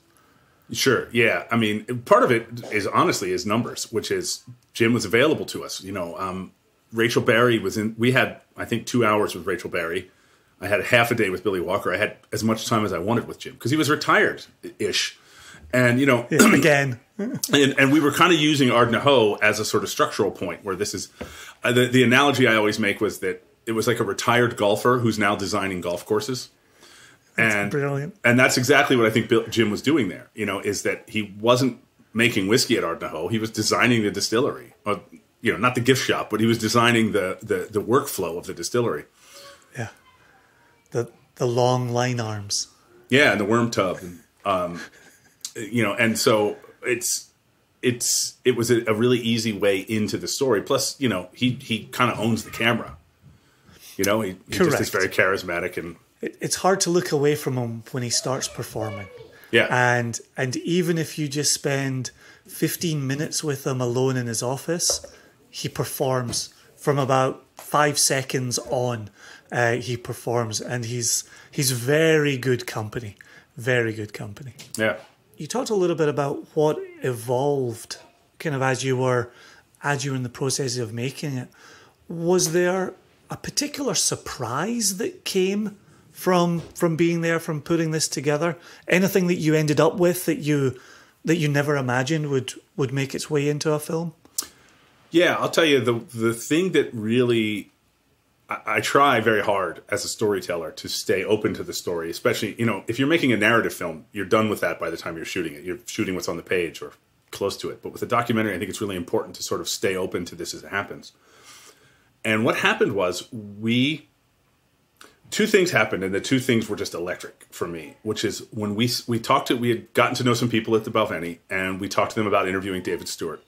Sure, yeah. I mean, part of it is honestly is numbers, which is Jim was available to us. Rachel Berry was in. We had, I think, 2 hours with Rachel Berry. I had half a day with Billy Walker. I had as much time as I wanted with Jim because he was retired-ish. And, again. and we were kind of using Ardnahoe as a sort of structural point where this is the analogy I always make was that it was like a retired golfer who's now designing golf courses. That's brilliant. And that's exactly what I think Jim was doing there, is that he wasn't making whiskey at Ardnahoe. He was designing the distillery, not the gift shop, but he was designing the workflow of the distillery. Yeah. The long line arms. Yeah, and the worm tub. And so it was a really easy way into the story. Plus, he kind of owns the camera. He just is very charismatic, and it's hard to look away from him when he starts performing. Yeah, and even if you just spend 15 minutes with him alone in his office, he performs from about 5 seconds on. He performs, and he's very good company. Very good company. Yeah. You talked a little bit about what evolved kind of as you were in the process of making it. Was there a particular surprise that came from being there, from putting this together? Anything that you ended up with that you never imagined would make its way into a film? Yeah, I'll tell you the thing that really I try very hard as a storyteller to stay open to the story, especially, if you're making a narrative film, you're done with that by the time you're shooting it. You're shooting what's on the page or close to it. But with a documentary, I think it's really important to sort of stay open to this as it happens. And what happened was two things happened, and the two things were just electric for me, which is when we had gotten to know some people at the Balvenie, and we talked to them about interviewing David Stewart.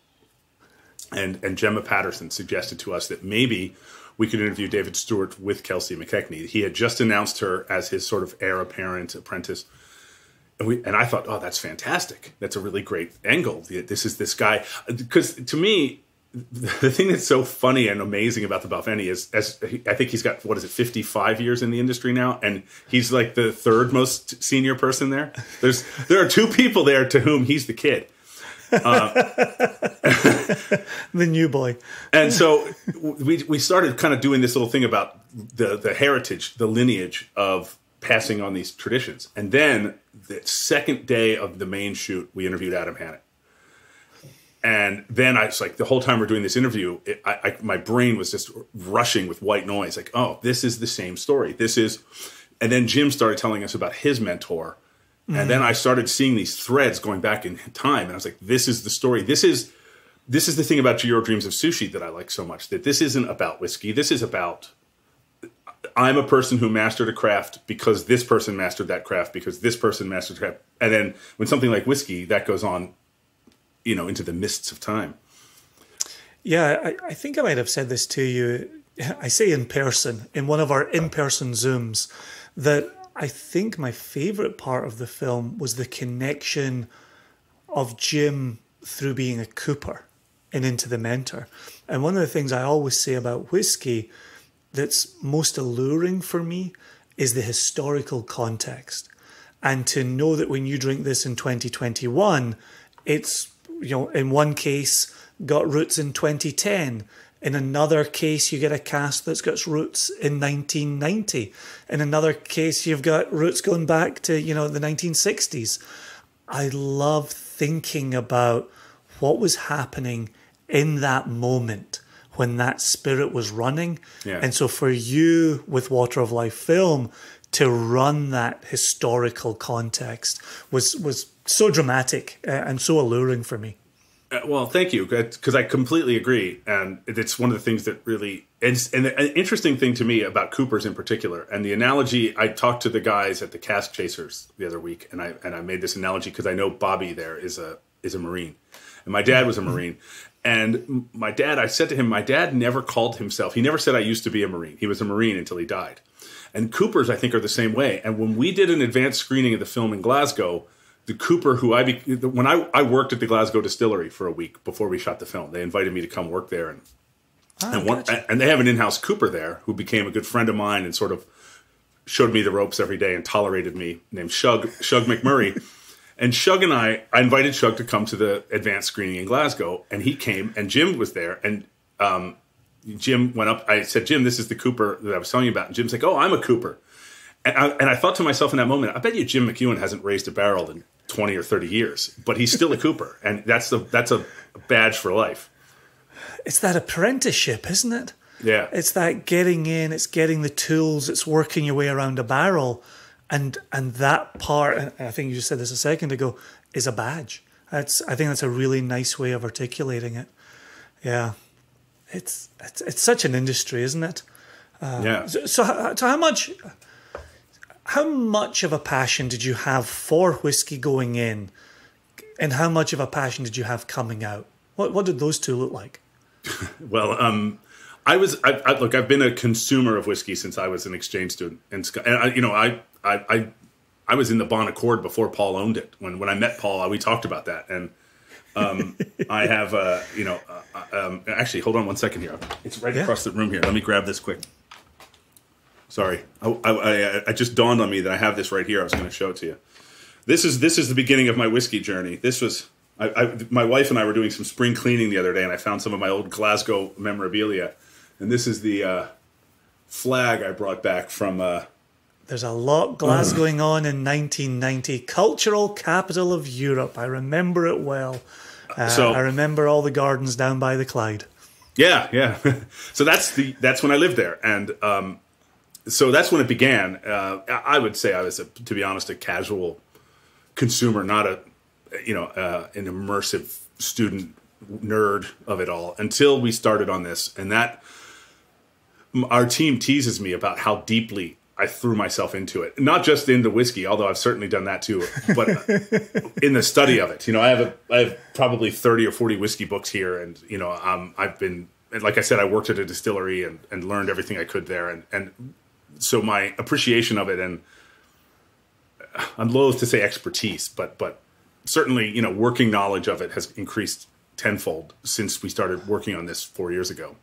And Gemma Patterson suggested to us that maybe we could interview David Stewart with Kelsey McKechnie. He had just announced her as his sort of heir apparent apprentice. And I thought, oh, that's fantastic. That's a really great angle. This is this guy. Because to me, the thing that's so funny and amazing about the Balvenie is, I think he's got, 55 years in the industry now, and he's like the third most senior person there. There are two people there to whom he's the kid. The new boy. And so we started kind of doing this little thing about the heritage, the lineage of passing on these traditions. And then the second day of the main shoot, we interviewed Adam Hannett. And then I was like, the whole time we're doing this interview, my brain was just rushing with white noise. Like, oh, this is the same story. And then Jim started telling us about his mentor. And then I started seeing these threads going back in time. And I was like, this is the story. This is the thing about Jiro Dreams of Sushi that I like so much, that this isn't about whiskey. This is about, I'm a person who mastered a craft because this person mastered that craft, because this person mastered craft. And then when something like whiskey, that goes on, into the mists of time. Yeah, I think I might have said this to you. I say in person, in one of our in-person Zooms, that I think my favorite part of the film was the connection of Jim through being a cooper and into the mentor. And one of the things I always say about whiskey that's most alluring for me is the historical context. And to know that when you drink this in 2021, it's, in one case got roots in 2010. In another case, you get a cast that's got roots in 1990. In another case, you've got roots going back to, the 1960s. I love thinking about what was happening in that moment when that spirit was running. Yeah. And so for you with Water of Life Film to run that historical context was so dramatic and so alluring for me. Well, thank you, because I completely agree. And it's one of the things that really, and an interesting thing to me about Coopers in particular, and the analogy, I talked to the guys at the Cask Chasers the other week, and I made this analogy because I know Bobby there is a Marine. And my dad was a Marine. And I said to him, my dad never called himself, he never said I used to be a Marine. He was a Marine until he died. And Coopers, I think, are the same way. And when we did an advanced screening of the film in Glasgow, the Cooper who when I worked at the Glasgow distillery for a week before we shot the film, they invited me to come work there, and they have an in-house Cooper there who became a good friend of mine and sort of showed me the ropes every day and tolerated me, named Shug McMurray. And Shug and I invited Shug to come to the advanced screening in Glasgow, and he came, and Jim was there, and Jim went up. I said, Jim, this is the Cooper that I was telling you about. And Jim's like, oh, I'm a Cooper. And I thought to myself in that moment, I bet you Jim McEwen hasn't raised a barrel in 20 or 30 years, but he's still a Cooper. And that's a badge for life. It's that apprenticeship, isn't it? Yeah. It's that getting in, it's getting the tools, it's working your way around a barrel. And that part, and I think you just said this a second ago, is a badge. I think that's a really nice way of articulating it. Yeah. It's such an industry, isn't it? Yeah. So how much of a passion did you have for whiskey going in, and how much of a passion did you have coming out? What did those two look like? Well, look, I've been a consumer of whiskey since I was an exchange student, and I was in the Bon Accord before Paul owned it. When I met Paul, we talked about that, and I have actually, hold on one second here. It's right across the room here. Let me grab this quick. Sorry, I just dawned on me that I have this right here. I was going to show it to you. This is the beginning of my whiskey journey. This was my wife and I were doing some spring cleaning the other day, and I found some of my old Glasgow memorabilia, and this is the flag I brought back from. There's a lot Glasgowing on in 1990, cultural capital of Europe. I remember it well. I remember all the gardens down by the Clyde. Yeah. So that's when I lived there, and. So that's when it began. I would say I was, to be honest, a casual consumer, not an immersive student nerd of it all until we started on this. And that our team teases me about how deeply I threw myself into it. Not just into whiskey, although I've certainly done that too, but in the study of it. You know, I have probably 30 or 40 whiskey books here. And, you know, I've been, like I said, I worked at a distillery and learned everything I could there. And so my appreciation of it, and I'm loath to say expertise, but certainly, you know, working knowledge of it has increased tenfold since we started working on this 4 years ago.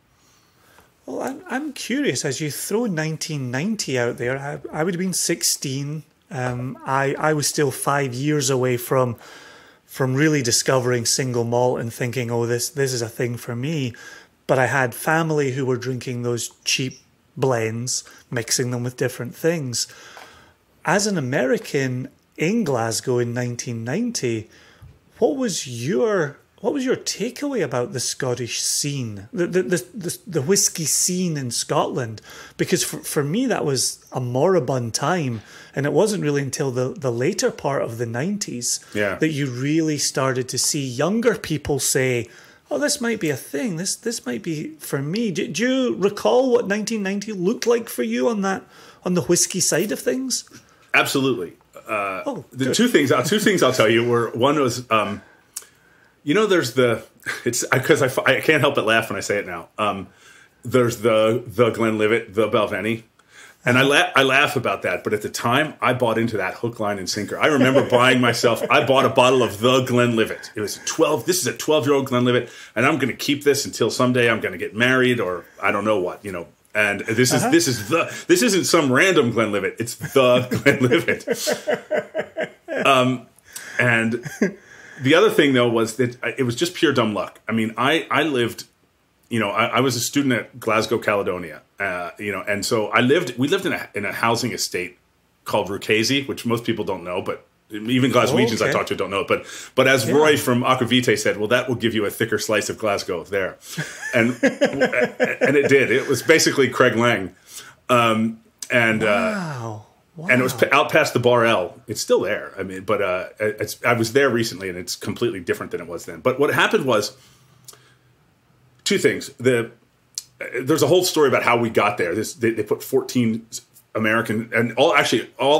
Well, I'm curious, as you throw 1990 out there, I would have been 16. I was still 5 years away from really discovering single malt and thinking, oh, this is a thing for me. But I had family who were drinking those cheap blends, mixing them with different things. As an American in Glasgow in 1990, what was your takeaway about the Scottish scene, the whiskey scene in Scotland? Because for me, that was a moribund time, and it wasn't really until the later part of the 90s that you really started to see younger people say, oh, this might be a thing. This might be for me. Do you recall what 1990 looked like for you on the whiskey side of things? Absolutely. Two things I'll tell you were, one was, you know, there's because I can't help but laugh when I say it now. There's the Glenlivet, the Balvenie. And I laugh about that, but at the time, I bought into that hook, line, and sinker. I remember I bought a bottle of the Glenlivet. It was this is a 12-year-old Glenlivet, and I'm going to keep this until someday I'm going to get married or I don't know what, you know. And this isn't some random Glenlivet. It's the Glenlivet. And the other thing, though, was that it was just pure dumb luck. I mean, I lived, you know, I was a student at Glasgow, Caledonia, you know, and so we lived in a housing estate called Ruchesi, which most people don't know, but even Glaswegians I talk to don't know it. But as Roy from Aquavitae said, well, that will give you a thicker slice of Glasgow there. And and it did. It was basically Craig Lang. Wow. And it was out past the Bar L. It's still there. I mean, but I was there recently, and it's completely different than it was then. But what happened was two things. There's a whole story about how we got there. They put 14 American and all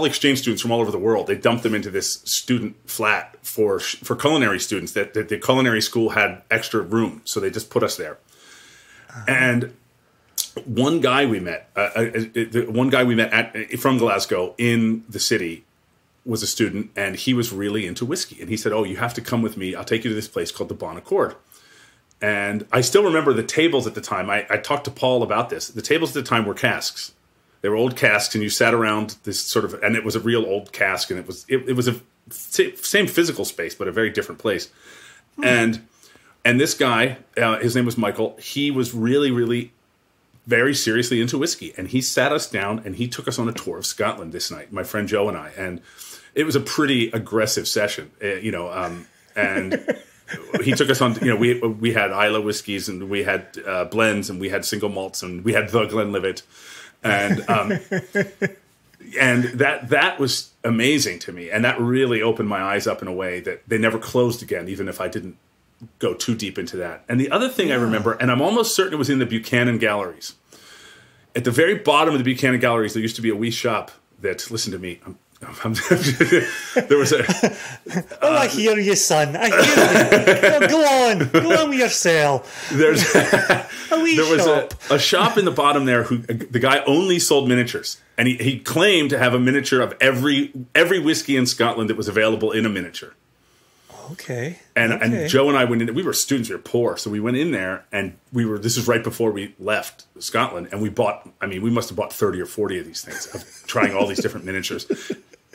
exchange students from all over the world. They dumped them into this student flat for culinary students. That the culinary school had extra room, so they just put us there. And one guy we met, from Glasgow in the city, was a student, and he was really into whiskey. And he said, "Oh, you have to come with me. I'll take you to this place called the Bon Accord." And I still remember the tables at the time. I talked to Paul about this. The tables at the time were casks. They were old casks, and you sat around this sort of, and it was a real old cask, and it was a same physical space, but a very different place. And this guy, his name was Michael. He was really, really very seriously into whiskey, and he sat us down and he took us on a tour of Scotland this night, my friend Joe and I, and it was a pretty aggressive session, you know, and he took us on, you know, we had Islay whiskeys, and we had blends, and we had single malts, and we had the Glenlivet, and that was amazing to me, and that really opened my eyes up in a way that they never closed again, even if I didn't go too deep into that. And the other thing I remember, and I'm almost certain it was in the Buchanan Galleries. At the very bottom of the Buchanan Galleries, there used to be a wee shop that, listen to me, there was a... I hear you, son. I hear you. Go on with yourself. There was a shop in the bottom there who the guy only sold miniatures. And he claimed to have a miniature of every whiskey in Scotland that was available in a miniature. Okay. And Joe and I went in. We were students. We were poor, so we went in there, and this is right before we left Scotland, and we bought. I mean, we must have bought 30 or 40 of these things, of trying all these different miniatures.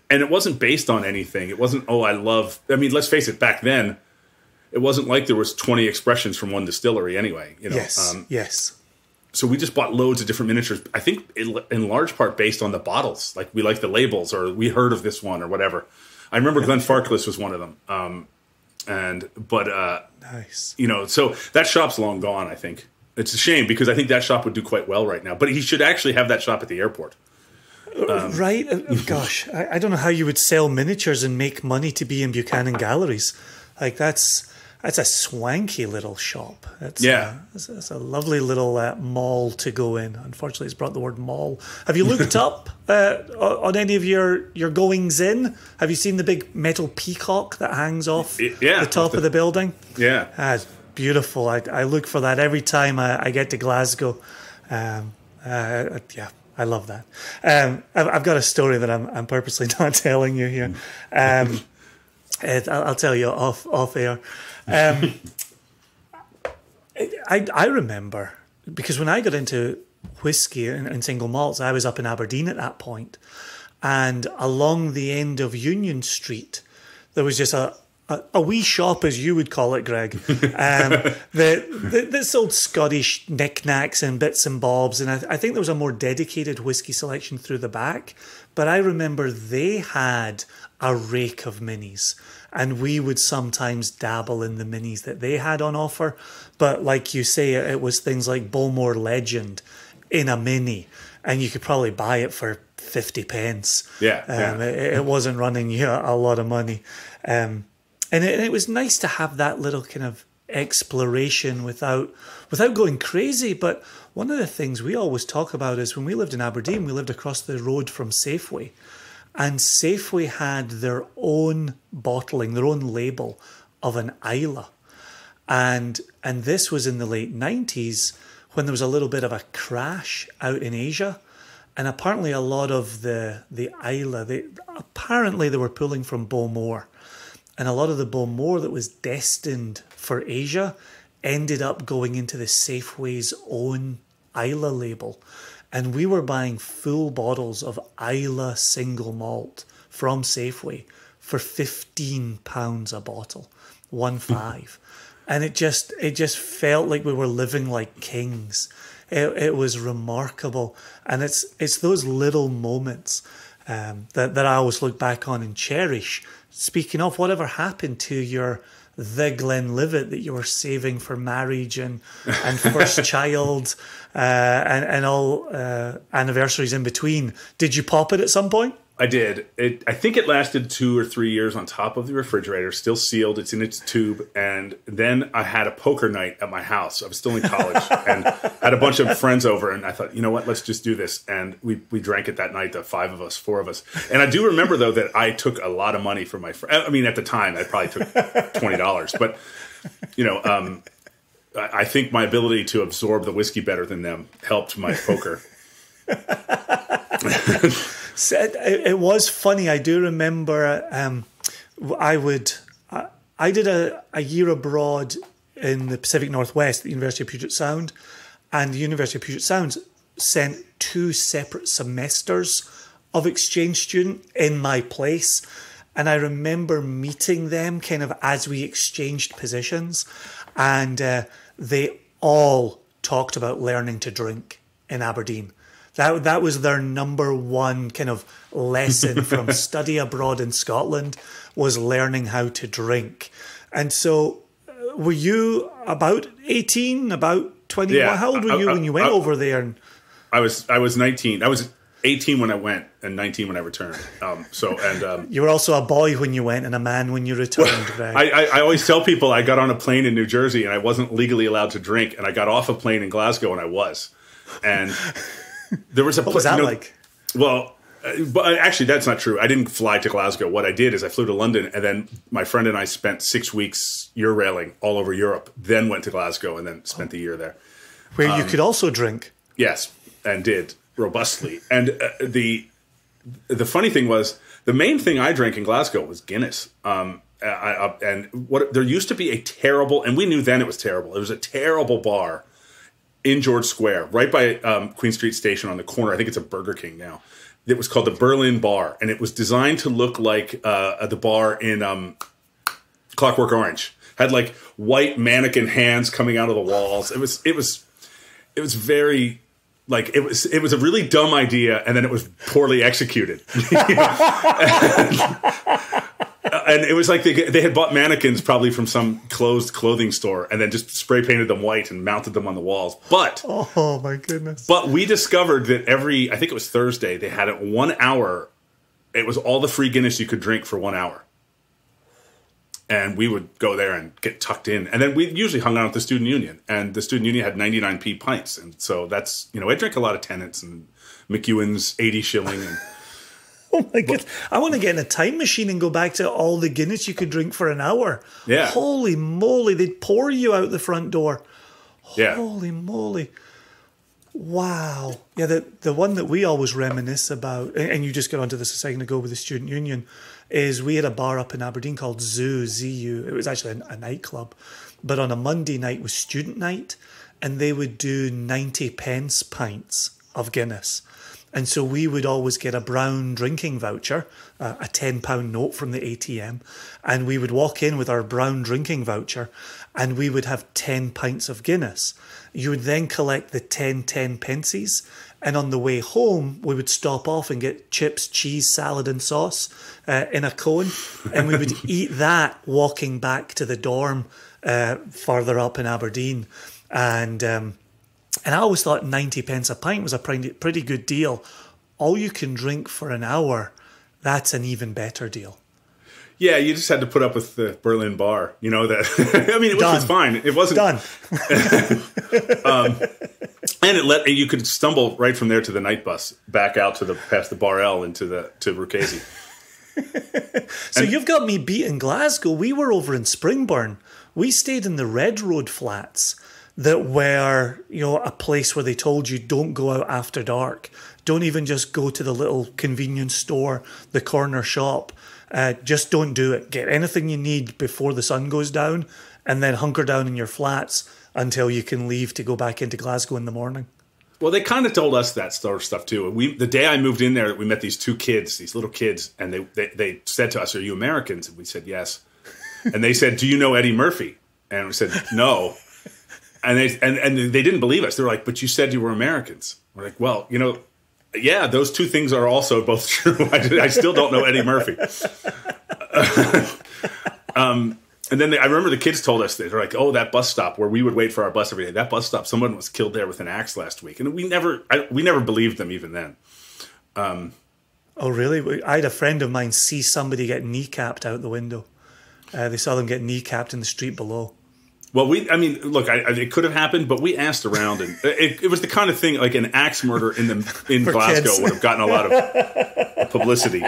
And it wasn't based on anything. It wasn't. Oh, I love. I mean, let's face it. Back then, it wasn't like there was 20 expressions from one distillery. Anyway, you know. Yes. Yes. So we just bought loads of different miniatures. I think in large part based on the bottles. Like we like the labels, or we heard of this one, or whatever. I remember Glenfarclas was one of them. Nice. You know, so that shop's long gone, I think. It's a shame, because I think that shop would do quite well right now. But he should actually have that shop at the airport. Right? Gosh, I don't know how you would sell miniatures and make money to be in Buchanan Galleries. Like, that's That's a swanky little shop. It's it's a lovely little mall to go in. Unfortunately, it's brought the word mall. Have you looked up on any of your goings in? Have you seen the big metal peacock that hangs off the top of the building? Yeah. It's beautiful. I look for that every time I get to Glasgow. Yeah, I love that. I've got a story that I'm purposely not telling you here. I'll tell you off air. I remember, because when I got into whiskey and single malts, I was up in Aberdeen at that point, and along the end of Union Street, there was just a wee shop, as you would call it, Greg, that sold Scottish knickknacks and bits and bobs, and I think there was a more dedicated whiskey selection through the back, but I remember they had a rake of minis, and we would sometimes dabble in the minis that they had on offer. But like you say, it was things like Bowmore Legend in a mini, and you could probably buy it for 50 pence. It wasn't running you a lot of money. And it was nice to have that little kind of exploration without going crazy. But one of the things we always talk about is when we lived in Aberdeen, we lived across the road from Safeway. And Safeway had their own bottling, their own label of an Islay. And this was in the late 90s when there was a little bit of a crash out in Asia. And apparently a lot of the Islay, apparently they were pulling from Bowmore. And a lot of the Bowmore that was destined for Asia ended up going into the Safeway's own Islay label. And we were buying full bottles of Islay single malt from Safeway for £15 a bottle, 15. And it just felt like we were living like kings. It was remarkable. And it's those little moments that I always look back on and cherish. Speaking of, whatever happened to the Glenlivet that you were saving for marriage and first child and all anniversaries in between? Did you pop it at some point? I did. I think it lasted 2 or 3 years on top of the refrigerator, still sealed. It's in its tube. And then I had a poker night at my house. I was still in college and had a bunch of friends over. And I thought, you know what, let's just do this. And we drank it that night, the 4 of us. And I do remember, though, that I took a lot of money from my friend. I mean, at the time, I probably took $20. But, you know, I think my ability to absorb the whiskey better than them helped my poker. It was funny. I do remember I did a year abroad in the Pacific Northwest at the University of Puget Sound, and the University of Puget Sound sent 2 separate semesters of exchange student in my place. And I remember meeting them kind of as we exchanged positions, and they all talked about learning to drink in Aberdeen. That was their number one kind of lesson from study abroad in Scotland, was learning how to drink. And so were you about 18, about 20? Yeah, how old were you when you went over there? I was 19. I was 18 when I went and 19 when I returned. You were also a boy when you went and a man when you returned, Greg. I always tell people I got on a plane in New Jersey and I wasn't legally allowed to drink, and I got off a plane in Glasgow and I was. And there was what was that like? Well, but actually, that's not true. I didn't fly to Glasgow. What I did is I flew to London, and then my friend and I spent 6 weeks Eurailing all over Europe, then went to Glasgow, and then spent the year there. Where you could also drink. Yes, and did, robustly. And the funny thing was, the main thing I drank in Glasgow was Guinness. And there used to be a terrible, and we knew then it was terrible, it was a terrible bar in George Square, right by Queen Street Station on the corner. I think it's a Burger King now. It was called the Berlin Bar, and it was designed to look like the bar in Clockwork Orange. Had like white mannequin hands coming out of the walls. It was very like it was a really dumb idea, and then it was poorly executed. And it was like they had bought mannequins probably from some closed clothing store and then just spray painted them white and mounted them on the walls. But oh my goodness! But we discovered that I think it was Thursday, they had it 1 hour. It was all the free Guinness you could drink for 1 hour. And we would go there and get tucked in. And then we usually hung out at the Student Union. And the Student Union had 99p pints. And so that's, I drank a lot of Tennent's and McEwen's 80 shilling. And, oh my God. I want to get in a time machine and go back to all the Guinness you could drink for an hour. Yeah. Holy moly. They'd pour you out the front door. Yeah. Holy moly. Wow. Yeah, the one that we always reminisce about, and you just got onto this a second ago with the Student Union, is we had a bar up in Aberdeen called Zoo, Z-U. It was actually a nightclub. But on a Monday night was student night, and they would do 90 pence pints of Guinness. And so we would always get a brown drinking voucher, a £10 note from the ATM, and we would walk in with our brown drinking voucher, and we would have 10 pints of Guinness. You would then collect the 10 pences, and on the way home, we would stop off and get chips, cheese, salad and sauce in a cone, and we would eat that walking back to the dorm further up in Aberdeen. And I always thought 90 pence a pint was a pretty good deal. All you can drink for an hour, that's an even better deal. Yeah, you just had to put up with the Berlin bar. That. I mean, it was fine. It wasn't done. And you could stumble right from there to the night bus back out past the Bar L to Ruchesi. So you've got me beat in Glasgow. We were over in Springburn. We stayed in the Red Road flats that were, a place where they told you don't go out after dark. Don't even just go to the little convenience store, the corner shop. Just don't do it. Get anything you need before the sun goes down, and then hunker down in your flats until you can leave to go back into Glasgow in the morning. Well, they kind of told us that sort of stuff too. The day I moved in there, we met these these little kids, and they said to us, "Are you Americans?" And we said, "Yes." And they said, "Do you know Eddie Murphy?" And we said, "No." And they didn't believe us. They were like, "But you said you were Americans." We're like, "Well, yeah, those two things are also both true. I still don't know Eddie Murphy." And then I remember the kids told us, they're like, "Oh, that bus stop where we would wait for our bus every day, that bus stop, someone was killed there with an axe last week." And we never believed them even then. Oh, really? I had a friend of mine see somebody get kneecapped out the window. They saw them get kneecapped in the street below. Well, look, it could have happened, but we asked around, and it was the kind of thing like an axe murder in Glasgow kids would have gotten a lot of publicity.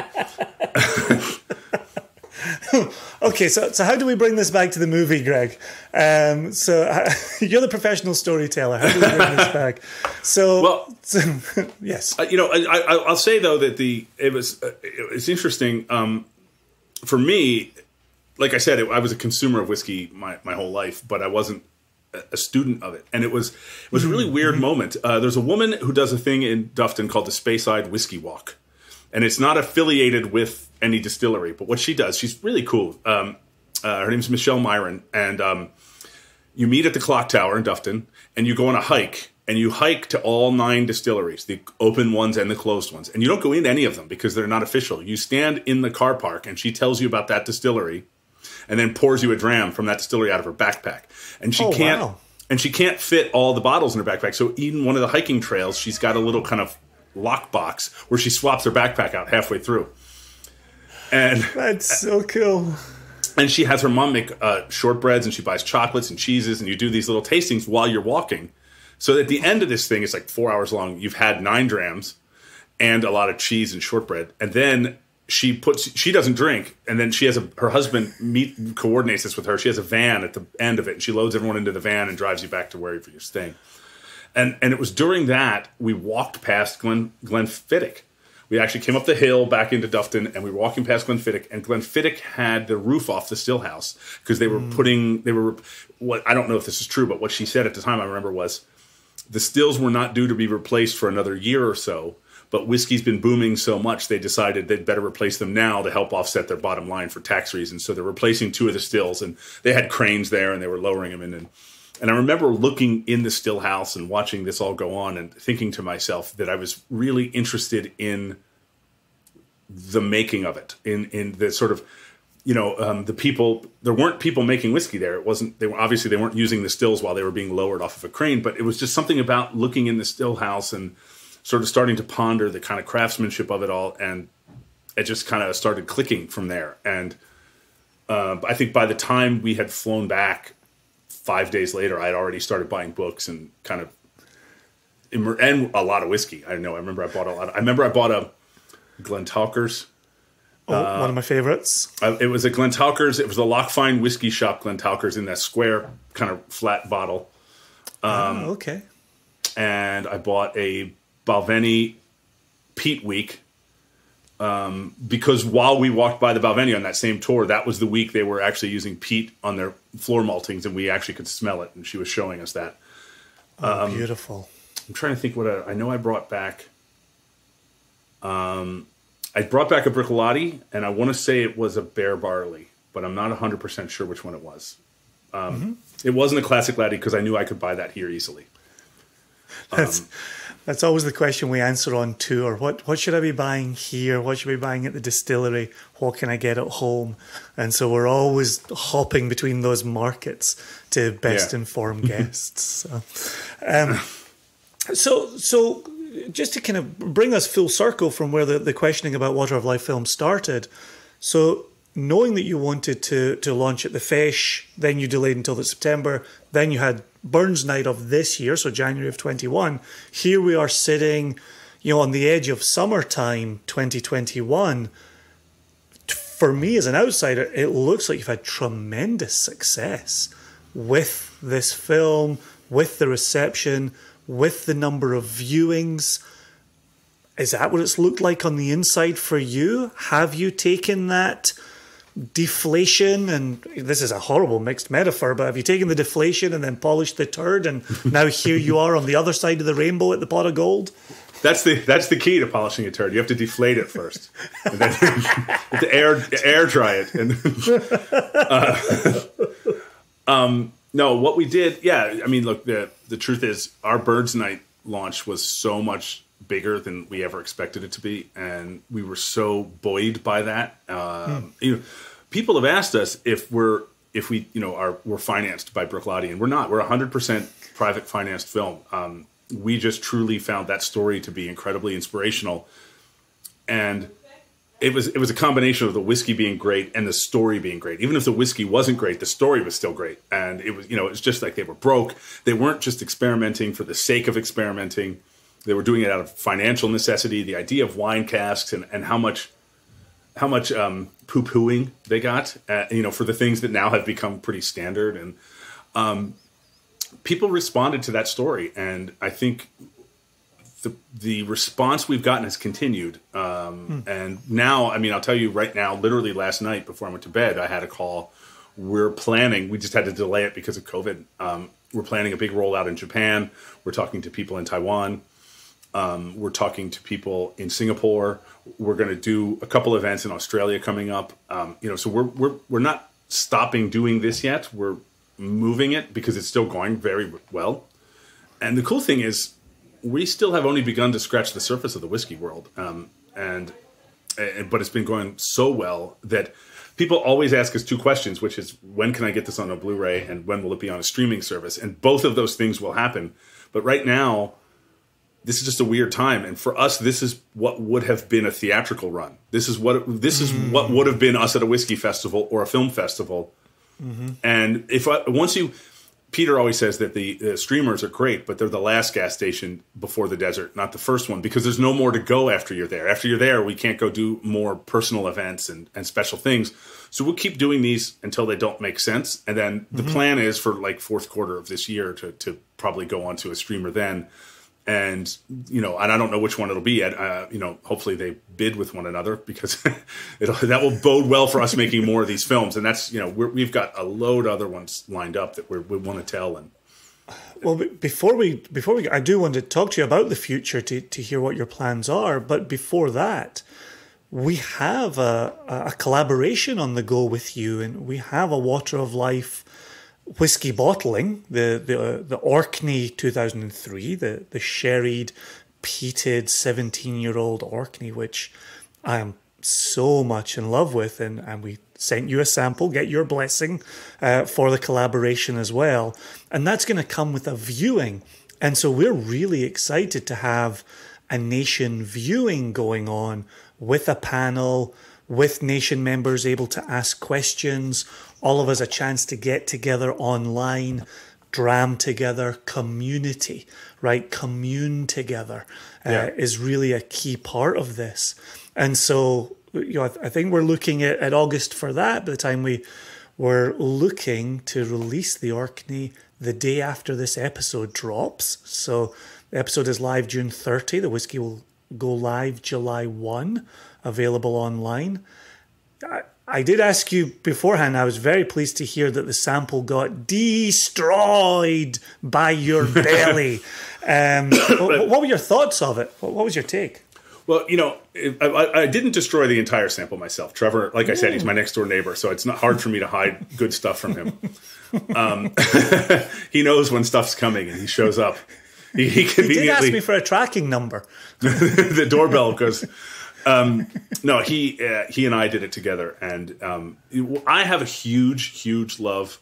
Okay, so how do we bring this back to the movie, Greg? You're the professional storyteller. How do we bring this back? Yes. I'll say though that it's interesting for me. Like I said, I was a consumer of whiskey my whole life, but I wasn't a student of it. And it was a really weird moment. There's a woman who does a thing in Dufton called the Spayside Whiskey Walk. And it's not affiliated with any distillery. But what she does, she's really cool. Her name's Michelle Myron. And you meet at the Clock Tower in Dufton, and you go on a hike. And you hike to all 9 distilleries, the open ones and the closed ones. And you don't go into any of them because they're not official. You stand in the car park, and she tells you about that distillery, and then pours you a dram from that distillery out of her backpack. And she can't fit all the bottles in her backpack. So even one of the hiking trails, she's got a little kind of lockbox where she swaps her backpack out halfway through. And that's so cool. And she has her mom make shortbreads, and she buys chocolates and cheeses, and you do these little tastings while you're walking. So at the end of this thing, it's like 4 hours long. You've had 9 drams and a lot of cheese and shortbread. And then she doesn't drink. And then she has her husband coordinates this with her. She has a van at the end of it, and she loads everyone into the van and drives you back to wherever you're staying. And it was during that we walked past Glenfiddich. We actually came up the hill back into Dufton, and we were walking past Glenfiddich, and Glenfiddich had the roof off the still house because they were I don't know if this is true, but what she said at the time I remember was the stills were not due to be replaced for another year or so, but whiskey's been booming so much they decided they'd better replace them now to help offset their bottom line for tax reasons. So they're replacing 2 of the stills, and they had cranes there, and they were lowering them in. And I remember looking in the still house and watching this all go on and thinking to myself that I was really interested in the making of it, in the sort of, the people. There weren't people making whiskey there. It wasn't. They weren't using the stills while they were being lowered off of a crane. But it was just something about looking in the still house and sort of starting to ponder the kind of craftsmanship of it all, and it just kind of started clicking from there. And I think by the time we had flown back 5 days later, I'd already started buying books and kind of and a lot of whiskey. I know. I remember I bought a lot. I remember I bought a Glentalker's. One of my favorites. It was a Glentalker's. It was a Lockfine whiskey shop Glentalker's in that square kind of flat bottle. Okay. And I bought a Balvenie Peat Week because while we walked by the Balvenie on that same tour, that was the week they were actually using peat on their floor maltings, and we actually could smell it. And she was showing us that. Beautiful. I'm trying to think what I know. I brought back. I brought back a Bricolati, and I want to say it was a Bear Barley, but I'm not 100% sure which one it was. It wasn't a Classic Laddie because I knew I could buy that here easily. That's always the question we answer on tour. What should I be buying here? What should I be buying at the distillery? What can I get at home? And so we're always hopping between those markets to best inform guests. So just to kind of bring us full circle from where the questioning about Water of Life film started. So knowing that you wanted to launch at the Feis, then you delayed until the September, then you had Burns Night of this year, so January of 21. Here we are sitting, on the edge of summertime 2021. For me as an outsider, it looks like you've had tremendous success with this film, with the reception, with the number of viewings. Is that what it's looked like on the inside for you? Have you taken that deflation, and this is a horrible mixed metaphor, but have you taken the deflation and then polished the turd, and now here you are on the other side of the rainbow at the pot of gold? That's the key to polishing a turd. You have to deflate it first, and then you have to air dry it. And no, what we did, I mean, look, the truth is our Birds Night launch was so much bigger than we ever expected it to be, and we were so buoyed by that. People have asked us if we're financed by Bricolati, and we're not. We're 100% private financed film. We just truly found that story to be incredibly inspirational, and it was a combination of the whiskey being great and the story being great. Even if the whiskey wasn't great, the story was still great, and it was it was just like they were broke. They weren't just experimenting for the sake of experimenting. They were doing it out of financial necessity. The idea of wine casks and how much poo-pooing they got, for the things that now have become pretty standard. And people responded to that story. And I think the response we've gotten has continued. And now, I mean, I'll tell you right now, literally last night before I went to bed, I had a call. We just had to delay it because of COVID. We're planning a big rollout in Japan. We're talking to people in Taiwan. We're talking to people in Singapore. We're going to do a couple events in Australia coming up. So we're not stopping doing this yet. We're moving it because it's still going very well. And the cool thing is, we still have only begun to scratch the surface of the whiskey world. But it's been going so well that people always ask us two questions, which is, when can I get this on a Blu-ray and when will it be on a streaming service? And both of those things will happen. But right now, this is just a weird time, and for us, this is what would have been a theatrical run. This is what would have been us at a whiskey festival or a film festival. And Peter always says that the streamers are great, but they're the last gas station before the desert, not the first one, because there's no more to go after you're there. After you're there, we can't go do more personal events and special things. So we'll keep doing these until they don't make sense, and then the plan is for like fourth quarter of this year to probably go onto a streamer then. And, and I don't know which one it'll be at. Hopefully they bid with one another, because that will bode well for us making more of these films. And that's, we've got a load of other ones lined up that we want to tell. And well, before we, I do want to talk to you about the future to hear what your plans are. But before that, we have a collaboration on the go with you, and we have a Water of Life whiskey bottling, the Orkney 2003, the sherried, peated 17-year-old Orkney, which I am so much in love with, and we sent you a sample, get your blessing for the collaboration as well. And that's going to come with a viewing. And so we're really excited to have a nation viewing going on with a panel, with nation members able to ask questions, all of us a chance to get together online, dram together, community, right? Commune together is really a key part of this. And so, I think we're looking at August for that. By the time we're looking to release the Orkney the day after this episode drops. So the episode is live June 30. The Whisky will go live July 1, available online. I did ask you beforehand, I was very pleased to hear that the sample got destroyed by your belly. What were your thoughts of it? What was your take? Well, I didn't destroy the entire sample myself. Trevor, like I said, he's my next door neighbor, so it's not hard for me to hide good stuff from him. He knows when stuff's coming, and he shows up. He conveniently... He did ask me for a tracking number. The doorbell goes... no, he and I did it together, and I have a huge love.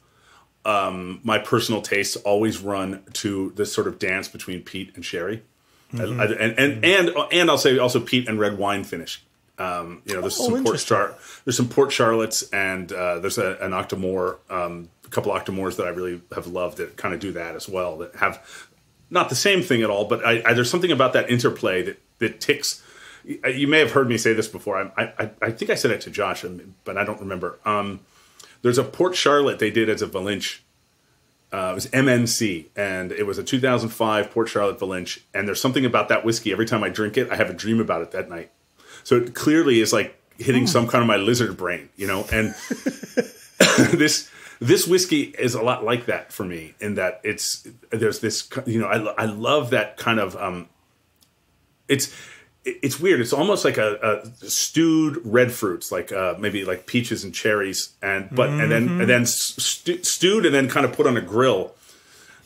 My personal tastes always run to this sort of dance between peat and sherry, and I'll say also peat and red wine finish. There's some Port Charlottes, and there's an Octomore, a couple Octomores that I really have loved that kind of do that as well. That have not the same thing at all, but there's something about that interplay that ticks. You may have heard me say this before. I think I said it to Josh, but I don't remember. There's a Port Charlotte they did as a Valinch. It was MNC, and it was a 2005 Port Charlotte Valinch. And there's something about that whiskey. Every time I drink it, I have a dream about it that night. So it clearly is like hitting some kind of my lizard brain, And this whiskey is a lot like that for me, in that there's this, I love that kind of. It's weird. It's almost like a stewed red fruits, like maybe like peaches and cherries, and then stewed and then kind of put on a grill.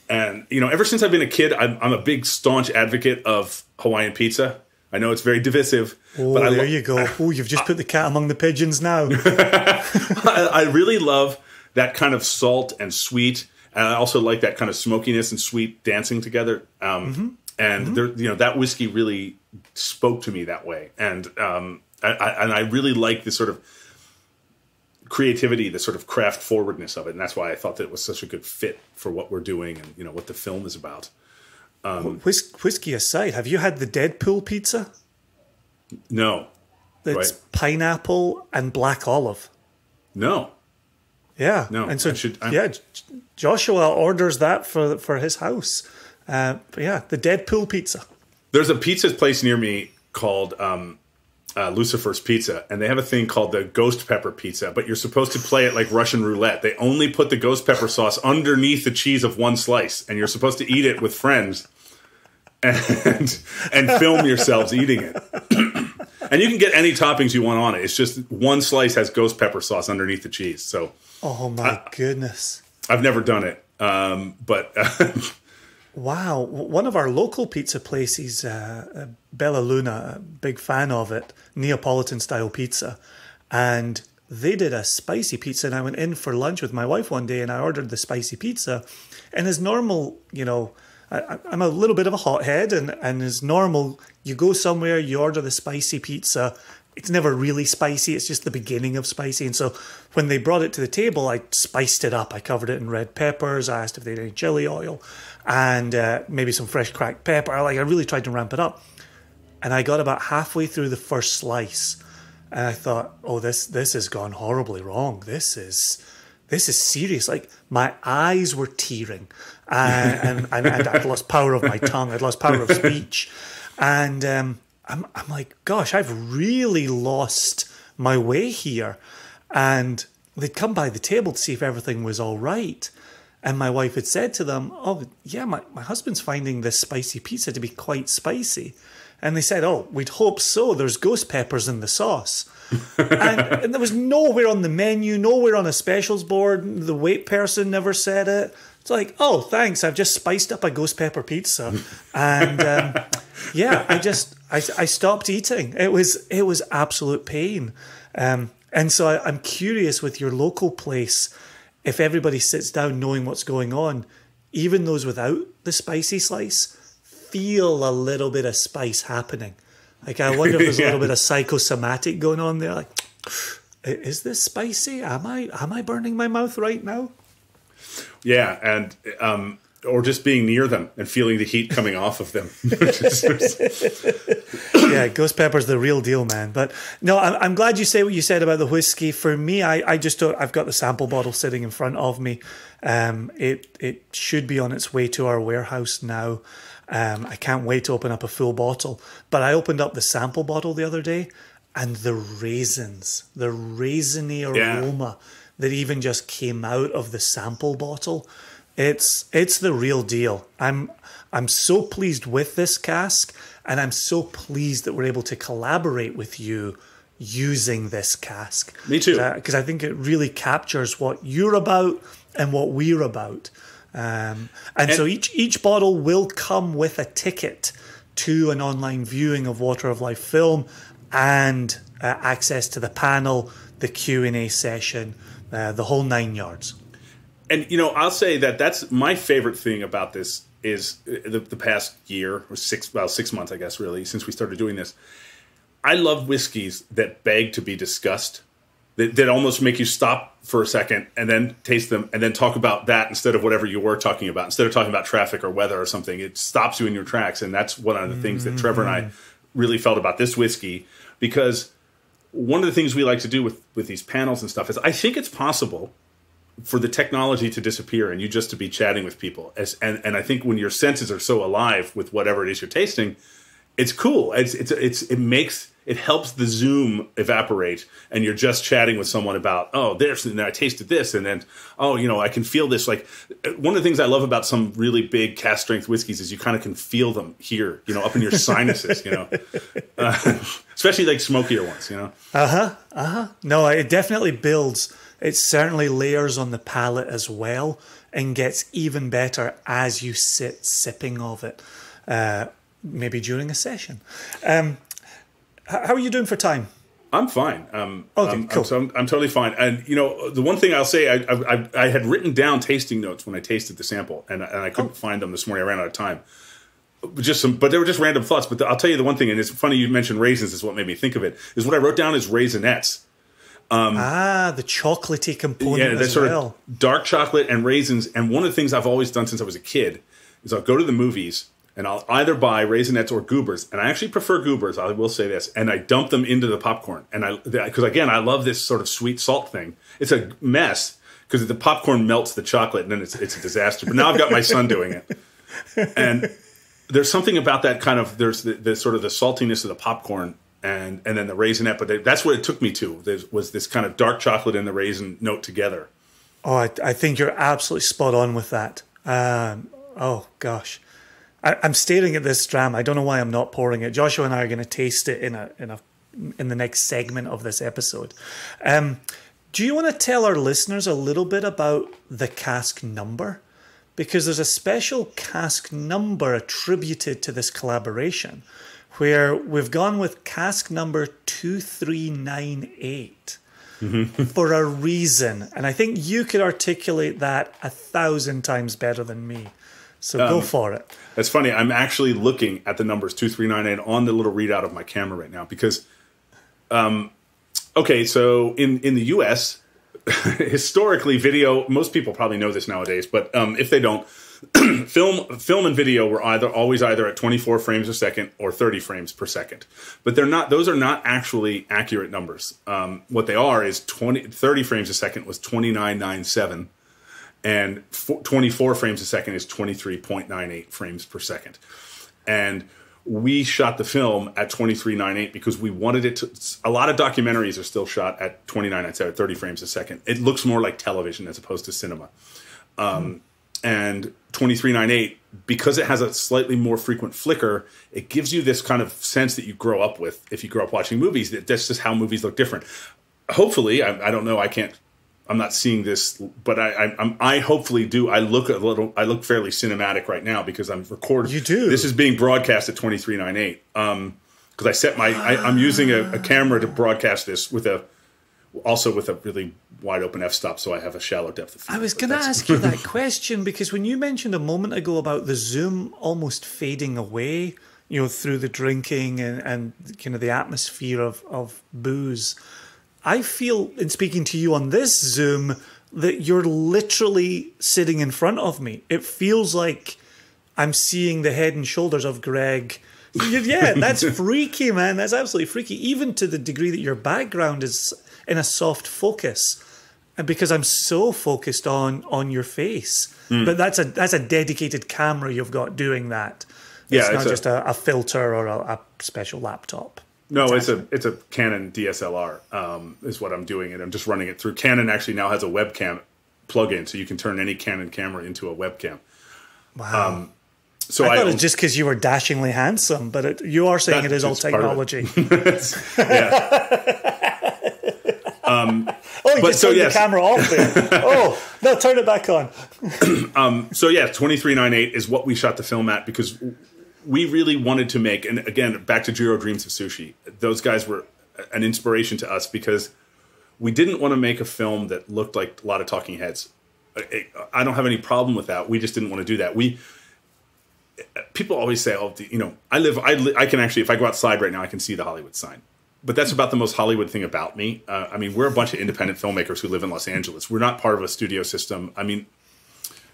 And ever since I've been a kid, I'm a big staunch advocate of Hawaiian pizza. I know it's very divisive. Oh, but there you go. Oh, you've just put the cat among the pigeons now. I really love that kind of salt and sweet, and I also like that kind of smokiness and sweet dancing together. And that whiskey really spoke to me that way, and I really like this sort of creativity, the sort of craft forwardness of it, and that's why I thought that it was such a good fit for what we're doing and what the film is about. Whiskey aside, have you had the Deadpool pizza? No. It's pineapple and black olive. No. Yeah. No. And so Joshua orders that for his house. The Deadpool pizza. There's a pizza place near me called Lucifer's Pizza, and they have a thing called the ghost pepper pizza, but you're supposed to play it like Russian roulette. They only put the ghost pepper sauce underneath the cheese of one slice, and you're supposed to eat it with friends and film yourselves eating it. And you can get any toppings you want on it. It's just one slice has ghost pepper sauce underneath the cheese. So, oh my goodness. I've never done it, but... Wow. One of our local pizza places, Bella Luna, a big fan of it, Neapolitan-style pizza. And they did a spicy pizza, and I went in for lunch with my wife one day, and I ordered the spicy pizza. And as normal, I'm a little bit of a hothead, and as normal, you go somewhere, you order the spicy pizza. It's never really spicy. It's just the beginning of spicy. And so when they brought it to the table, I spiced it up. I covered it in red peppers. I asked if they had any chili oil and maybe some fresh cracked pepper. I really tried to ramp it up. And I got about halfway through the first slice, and I thought, oh, this has gone horribly wrong. This is serious. Like, my eyes were tearing, and I'd lost power of my tongue. I'd lost power of speech. And I'm like, gosh, I've really lost my way here. And they'd come by the table to see if everything was all right. And my wife had said to them, oh, yeah, my husband's finding this spicy pizza to be quite spicy. And they said, oh, we'd hope so. There's ghost peppers in the sauce. and there was nowhere on the menu, nowhere on a specials board. The wait person never said it. It's like, oh, thanks. I've just spiced up a ghost pepper pizza. And I stopped eating. It was absolute pain. And so I'm curious with your local place, if everybody sits down knowing what's going on, even those without the spicy slice feel a little bit of spice happening. Like, I wonder if there's a little bit of psychosomatic going on there. Like, is this spicy? Am I burning my mouth right now? Yeah, and or just being near them and feeling the heat coming off of them. Yeah, ghost pepper's the real deal, man. But no, I'm glad you say what you said about the whiskey. For me, I just don't. I've got the sample bottle sitting in front of me. It should be on its way to our warehouse now. I can't wait to open up a full bottle. But I opened up the sample bottle the other day, and the raisins, the raisiny aroma that even just came out of the sample bottle. It's the real deal. I'm so pleased with this cask, and I'm so pleased that we're able to collaborate with you using this cask. Me too. Because I think it really captures what you're about and what we're about. And so each bottle will come with a ticket to an online viewing of Water of Life film and access to the panel, the Q&A session, the whole 9 yards. And, I'll say that that's my favorite thing about this is the past year, or 6 months, I guess, really, since we started doing this. I love whiskeys that beg to be discussed, that almost make you stop for a second and then taste them and then talk about that instead of whatever you were talking about. Instead of talking about traffic or weather or something, it stops you in your tracks. And that's one of the things that Trevor and I really felt about this whiskey, because one of the things we like to do with these panels and stuff is I think it's possible for the technology to disappear and you just to be chatting with people. And I think when your senses are so alive with whatever it is you're tasting, it's cool. It helps the Zoom evaporate, and you're just chatting with someone about, this, and I tasted this, and then, I can feel this. Like, one of the things I love about some really big cask strength whiskeys is you kind of can feel them here, up in your sinuses, especially like smokier ones, No, it definitely builds. It certainly layers on the palate as well and gets even better as you sit sipping of it, maybe during a session. How are you doing for time? I'm fine. Okay, cool. I'm totally fine. And, the one thing I'll say, I had written down tasting notes when I tasted the sample, and I couldn't find them this morning. I ran out of time. But they were just random thoughts. But I'll tell you the one thing, and it's funny you mentioned raisins is what made me think of it, is what I wrote down is raisinets. The chocolatey component that's as sort well. of dark chocolate and raisins. And one of the things I've always done since I was a kid is I'll go to the movies and I'll either buy raisinets or goobers. And I actually prefer goobers, I will say this. And I dump them into the popcorn. And because again, I love this sort of sweet salt thing. It's a mess because the popcorn melts the chocolate and then it's a disaster. But now I've got my son doing it. And there's something about that kind of, there's the sort of the saltiness of the popcorn and then the raisinette. But that's what it took me to. There was this kind of dark chocolate and the raisin note together. Oh, I think you're absolutely spot on with that. Oh, gosh. I'm staring at this dram. I don't know why I'm not pouring it. Joshua and I are going to taste it in the next segment of this episode. Do you want to tell our listeners a little bit about the cask number? Because there's a special cask number attributed to this collaboration, where we've gone with cask number 2398 for a reason. And I think you could articulate that 1,000 times better than me. So go for it. That's funny. I'm actually looking at the numbers 2398 on the little readout of my camera right now because, so in the U.S., historically, video, most people probably know this nowadays, but if they don't, film and video were always either at 24 frames a second or 30 frames per second. But those are not actually accurate numbers. What they are is 30 frames a second was 2997. And 24 frames a second is 23.98 frames per second. And we shot the film at 2398 because we wanted it to... A lot of documentaries are still shot at 2997, 30 frames a second. It looks more like television as opposed to cinema. And 2398, because it has a slightly more frequent flicker, it gives you this kind of sense that you grow up with if you grow up watching movies. That's just how movies look different. Hopefully, I don't know, I'm not seeing this, but I hopefully do. I look fairly cinematic right now because I'm recording. You do. This is being broadcast at 2398. Because I set I'm using a camera to broadcast this with a really wide open f-stop, so I have a shallow depth of field. I was going to ask you that question because when you mentioned a moment ago about the zoom almost fading away, through the drinking and kind of the atmosphere of booze. I feel, in speaking to you on this Zoom, that you're literally sitting in front of me. It feels like I'm seeing the head and shoulders of Greg. Yeah, that's freaky, man. That's absolutely freaky, even to the degree that your background is in a soft focus. And because I'm so focused on your face. But that's a dedicated camera you've got doing that. It's not just a filter or a special laptop. No, it's a Canon DSLR is what I'm doing, and I'm just running it through. Canon actually now has a webcam plug-in, so you can turn any Canon camera into a webcam. Wow. So I thought it was just because you were dashingly handsome, but you are saying it is all technology. Oh, you just turned the camera off there. Oh, no, turn it back on. So yeah, 2398 is what we shot the film at, because we really wanted to make, and again, back to Jiro Dreams of Sushi, those guys were an inspiration to us because we didn't want to make a film that looked like a lot of talking heads. I don't have any problem with that. We just didn't want to do that. People always say, "Oh, you know, I can actually, if I go outside right now, I can see the Hollywood sign." But that's about the most Hollywood thing about me. I mean, we're a bunch of independent filmmakers who live in Los Angeles. We're not part of a studio system. I mean,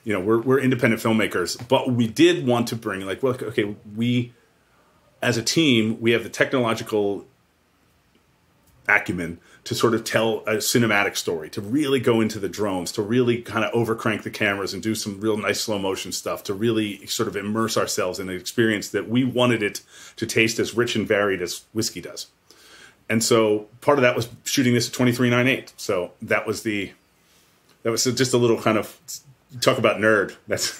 you know, we're independent filmmakers, but we did want to bring, like, well, okay, we, as a team, we have the technological acumen to sort of tell a cinematic story, to really go into the drones, to really kind of overcrank the cameras and do some real nice slow motion stuff, to really sort of immerse ourselves in an experience that we wanted it to taste as rich and varied as whiskey does. And so part of that was shooting this at 2398. So that was just a little kind of talk about nerd. That's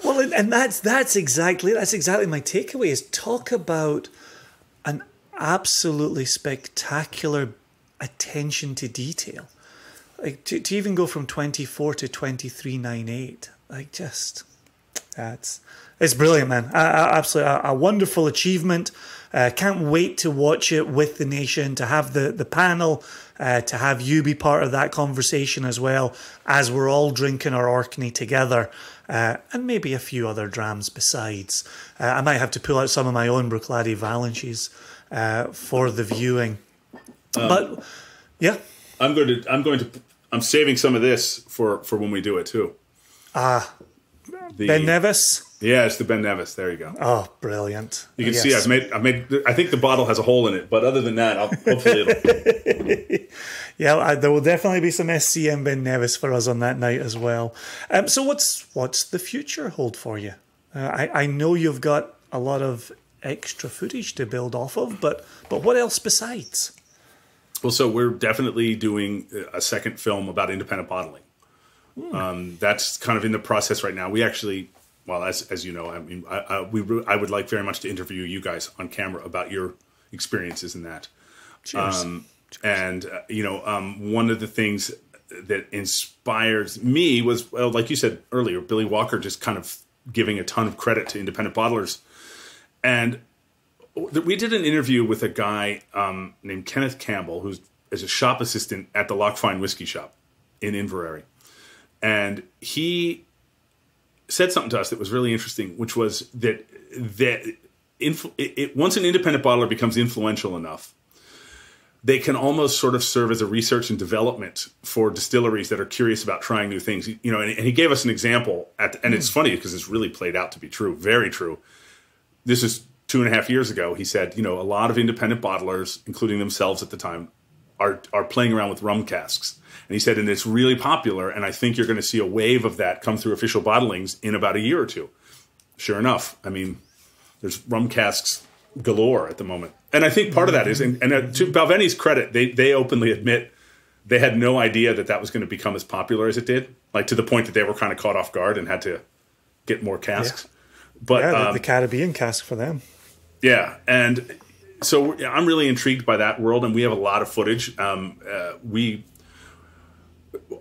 well, and that's exactly my takeaway is talk about an absolutely spectacular attention to detail. Like to even go from 24 to 2398, like just it's brilliant, man. Absolutely a wonderful achievement. Can't wait to watch it with the nation, to have the panel, to have you be part of that conversation as well, as we're all drinking our Orkney together, and maybe a few other drams besides. I might have to pull out some of my own Bruichladdich Valanches for the viewing. But yeah, I'm saving some of this for when we do it too. Ben Nevis. Yeah, it's the Ben Nevis. There you go. Oh, brilliant! You can see I've made. I think the bottle has a hole in it, but other than that, hopefully it'll. Yeah, there will definitely be some SCM Ben Nevis for us on that night as well. So what's the future hold for you? I know you've got a lot of extra footage to build off of, but what else besides? Well, so we're definitely doing a second film about independent bottling. That's kind of in the process right now. We actually, well, as you know, I mean, I would like very much to interview you guys on camera about your experiences in that. Cheers. And you know, one of the things that inspires me was, well, like you said earlier, Billy Walker just kind of giving a ton of credit to independent bottlers. And we did an interview with a guy named Kenneth Campbell, who's a shop assistant at the Lockfine Whiskey Shop in Inverary. And he said something to us that was really interesting, which was that once an independent bottler becomes influential enough, they can almost sort of serve as a research and development for distilleries that are curious about trying new things. You know, and he gave us an example, and it's funny because it's really played out to be true, very true. This is 2.5 years ago. He said, you know, a lot of independent bottlers, including themselves at the time, are playing around with rum casks. And he said, and it's really popular, and I think you're going to see a wave of that come through official bottlings in about a year or two. Sure enough, I mean, there's rum casks galore at the moment. And I think part of that is, and to Balveni's credit, they openly admit they had no idea that was going to become as popular as it did, like to the point that they were kind of caught off guard and had to get more casks. Yeah. But the Caribbean cask for them. Yeah, and so I'm really intrigued by that world, and we have a lot of footage.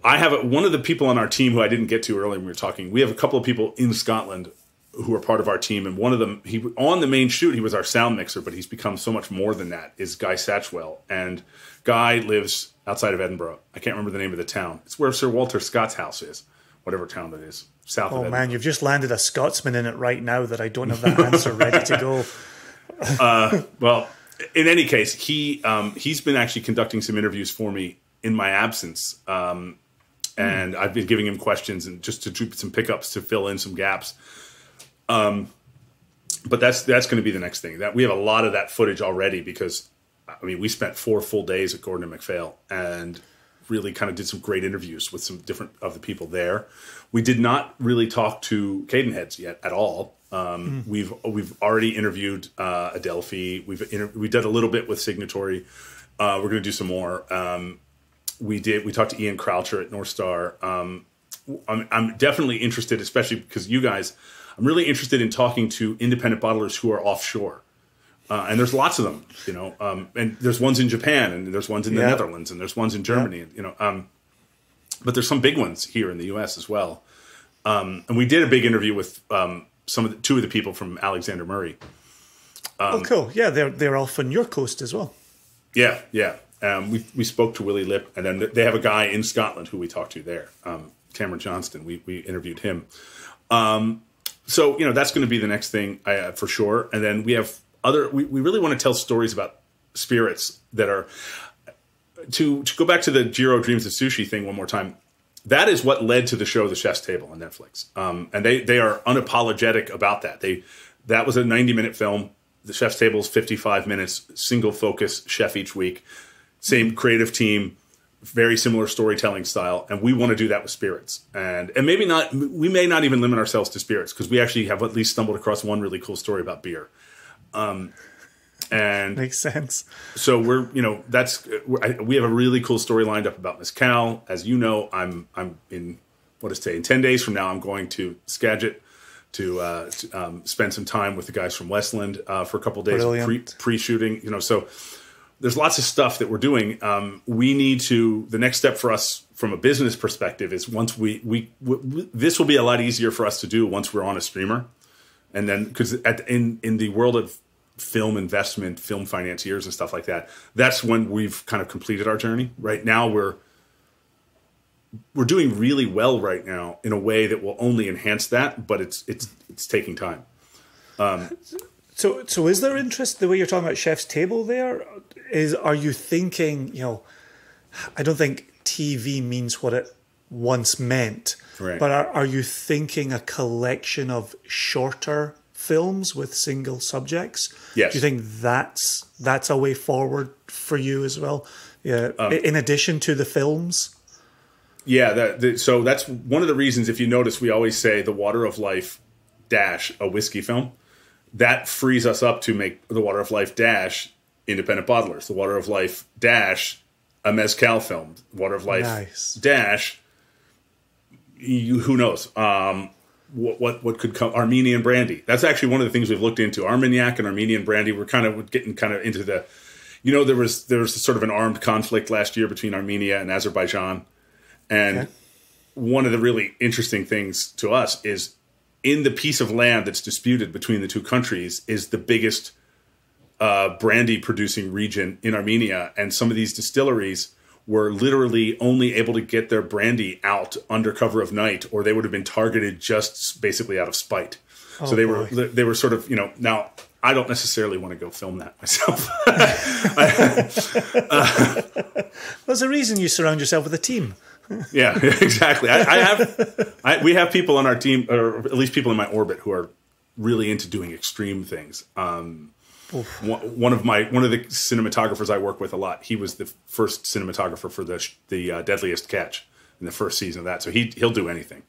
I have one of the people on our team who I didn't get to earlier when we were talking. We have a couple of people in Scotland who are part of our team, and one of them, on the main shoot, he was our sound mixer, but he's become so much more than that, is Guy Satchwell. And Guy lives outside of Edinburgh. I can't remember the name of the town. It's where Sir Walter Scott's house is, whatever town that is, south of Edinburgh. Oh, man, you've just landed a Scotsman in it right now that I don't have that answer ready to go. Well, in any case, he's been actually conducting some interviews for me in my absence, and I've been giving him questions and just to do some pickups to fill in some gaps. But that's going to be the next thing. That we have a lot of that footage already because, I mean, we spent 4 full days at Gordon and MacPhail and really kind of did some great interviews with some different of the people there. We did not really talk to Cadenheads yet at all. We've already interviewed Adelphi. We did a little bit with Signatory. We're going to do some more. We talked to Ian Croucher at North Star. I'm definitely interested, especially because you guys. I'm really interested in talking to independent bottlers who are offshore. And there's lots of them, you know, and there's ones in Japan and there's ones in the Netherlands and there's ones in Germany, you know, but there's some big ones here in the US as well. And we did a big interview with two of the people from Alexander Murray. Oh, cool. Yeah. They're off on your coast as well. Yeah. Yeah. We spoke to Willie Lipp, and then they have a guy in Scotland who we talked to there. Cameron Johnston. We interviewed him. So, you know, that's going to be the next thing for sure. And then we have we really want to tell stories about spirits that are, to go back to the Jiro Dreams of Sushi thing one more time. That is what led to the show, The Chef's Table on Netflix. And they are unapologetic about that. That was a 90-minute film. The Chef's Table is 55 minutes, single focus chef each week, same creative team, very similar storytelling style, and we want to do that with spirits. And maybe not. We may not even limit ourselves to spirits because we actually have at least stumbled across one really cool story about beer. And makes sense. So we have a really cool story lined up about Mezcal. As you know, I'm in in 10 days from now I'm going to Skagit to spend some time with the guys from Westland for a couple of days pre-shooting. You know, so. There's lots of stuff that we're doing. We need to. The next step for us, from a business perspective, is once this will be a lot easier for us to do once we're on a streamer, and then because in the world of film investment, film financiers, and stuff like that, that's when we've kind of completed our journey. Right now, we're doing really well right now in a way that will only enhance that, but it's taking time. So is there interest, the way you're talking about Chef's Table there? Are you thinking, you know, I don't think TV means what it once meant, right. But are you thinking a collection of shorter films with single subjects? Yes. Do you think that's a way forward for you as well? Yeah. In addition to the films? Yeah. So that's one of the reasons, if you notice, we always say The Water of Life - a whiskey film. That frees us up to make The Water of Life - independent bottlers. The Water of Life - a mezcal film. Water of Life - who knows what could come. Armenian brandy. That's actually one of the things we've looked into. Armagnac and Armenian brandy. We're getting into the. You know, there was sort of an armed conflict last year between Armenia and Azerbaijan, and one of the really interesting things to us is, in the piece of land that's disputed between the two countries is the biggest brandy producing region in Armenia. And some of these distilleries were literally only able to get their brandy out under cover of night, or they would have been targeted just basically out of spite. So they were sort of, you know, now I don't necessarily want to go film that myself. There's a reason you surround yourself with a team. Yeah, exactly. We have people on our team, or at least people in my orbit, who are really into doing extreme things. One of the cinematographers I work with a lot, he was the first cinematographer for the Deadliest Catch in the first season of that, so he'll do anything.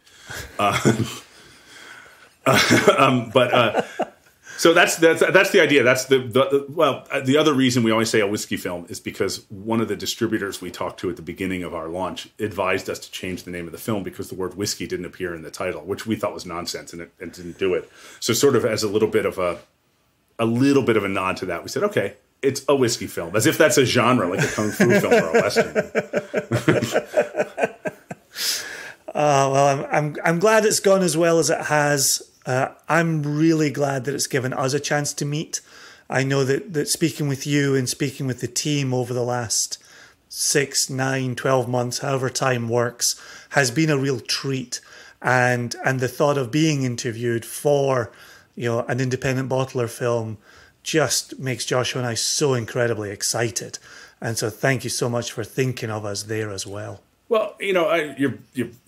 So that's the idea. That's the other reason we always say a whiskey film is because one of the distributors we talked to at the beginning of our launch advised us to change the name of the film because the word whiskey didn't appear in the title, which we thought was nonsense, and it didn't do it. So sort of as a little bit of a nod to that, we said, okay, it's a whiskey film, as if that's a genre, like a kung fu film or a western. Well, I'm glad it's gone as well as it has. I'm really glad that it's given us a chance to meet. I know that speaking with you and speaking with the team over the last 6, 9, 12 months, however time works, has been a real treat. And the thought of being interviewed for, you know, an independent bottler film just makes Joshua and I so incredibly excited. And so thank you so much for thinking of us there as well. Well,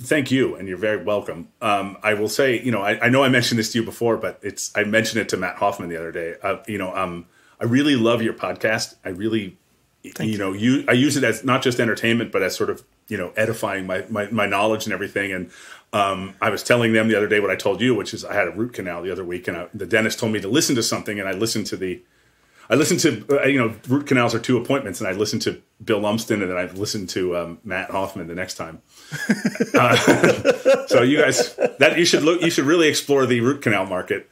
thank you, and you're very welcome. I will say, I know I mentioned this to you before, but I mentioned it to Matt Hoffman the other day. I really love your podcast. I really, I use it as not just entertainment, but as sort of, edifying my knowledge and everything. And I was telling them the other day what I told you, which is I had a root canal the other week, and the dentist told me to listen to something, and I listened to root canals are 2 appointments, and I listened to Bill Lumsden, and then I listened to Matt Hoffman the next time. So you guys, you should really explore the root canal market.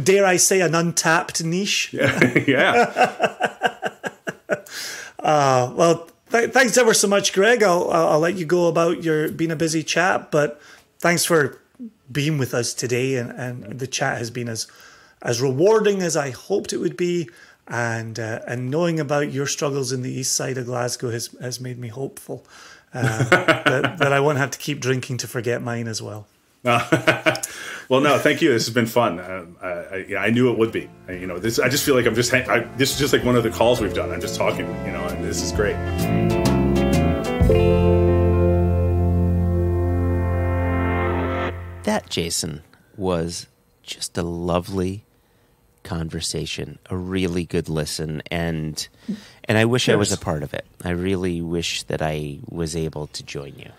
Dare I say an untapped niche? Yeah. Well, thanks ever so much, Greg. I'll let you go about your being a busy chap, but thanks for being with us today, and the chat has been as rewarding as I hoped it would be, and knowing about your struggles in the east side of Glasgow has made me hopeful that I won't have to keep drinking to forget mine as well. Well, no, thank you. This has been fun. I knew it would be. This. I just feel like this is just like one of the calls we've done. I'm just talking, and this is great. That, Jason, was just a lovely conversation, a really good listen, and I wish I was a part of it. I really wish that I was able to join you.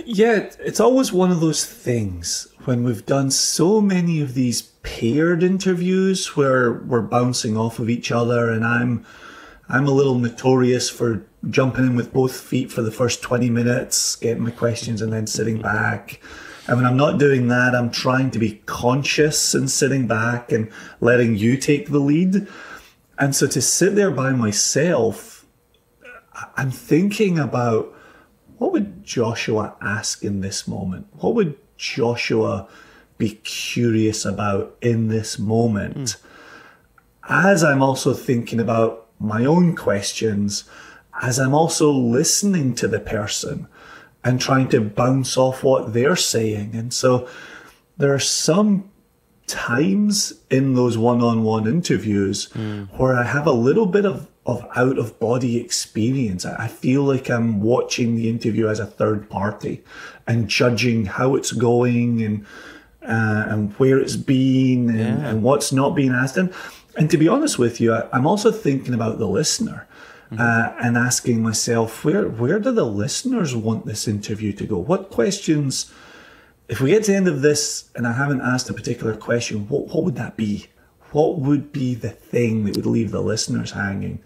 Yeah, it's always one of those things when we've done so many of these paired interviews where we're bouncing off of each other, and I'm a little notorious for jumping in with both feet for the first 20 minutes, getting my questions and then sitting back. And when I'm not doing that, I'm trying to be conscious and sitting back and letting you take the lead. And so to sit there by myself, I'm thinking about, what would Joshua ask in this moment? What would Joshua be curious about in this moment? As I'm also thinking about my own questions, as I'm also listening to the person and trying to bounce off what they're saying. And so there are some times in those one-on-one interviews where I have a little bit of out-of-body experience. I feel like I'm watching the interview as a third party and judging how it's going and where it's been and what's not being asked. And to be honest with you, I'm also thinking about the listener. And asking myself, where do the listeners want this interview to go? What questions, if we get to the end of this and I haven't asked a particular question, what would that be? What would be the thing that would leave the listeners hanging?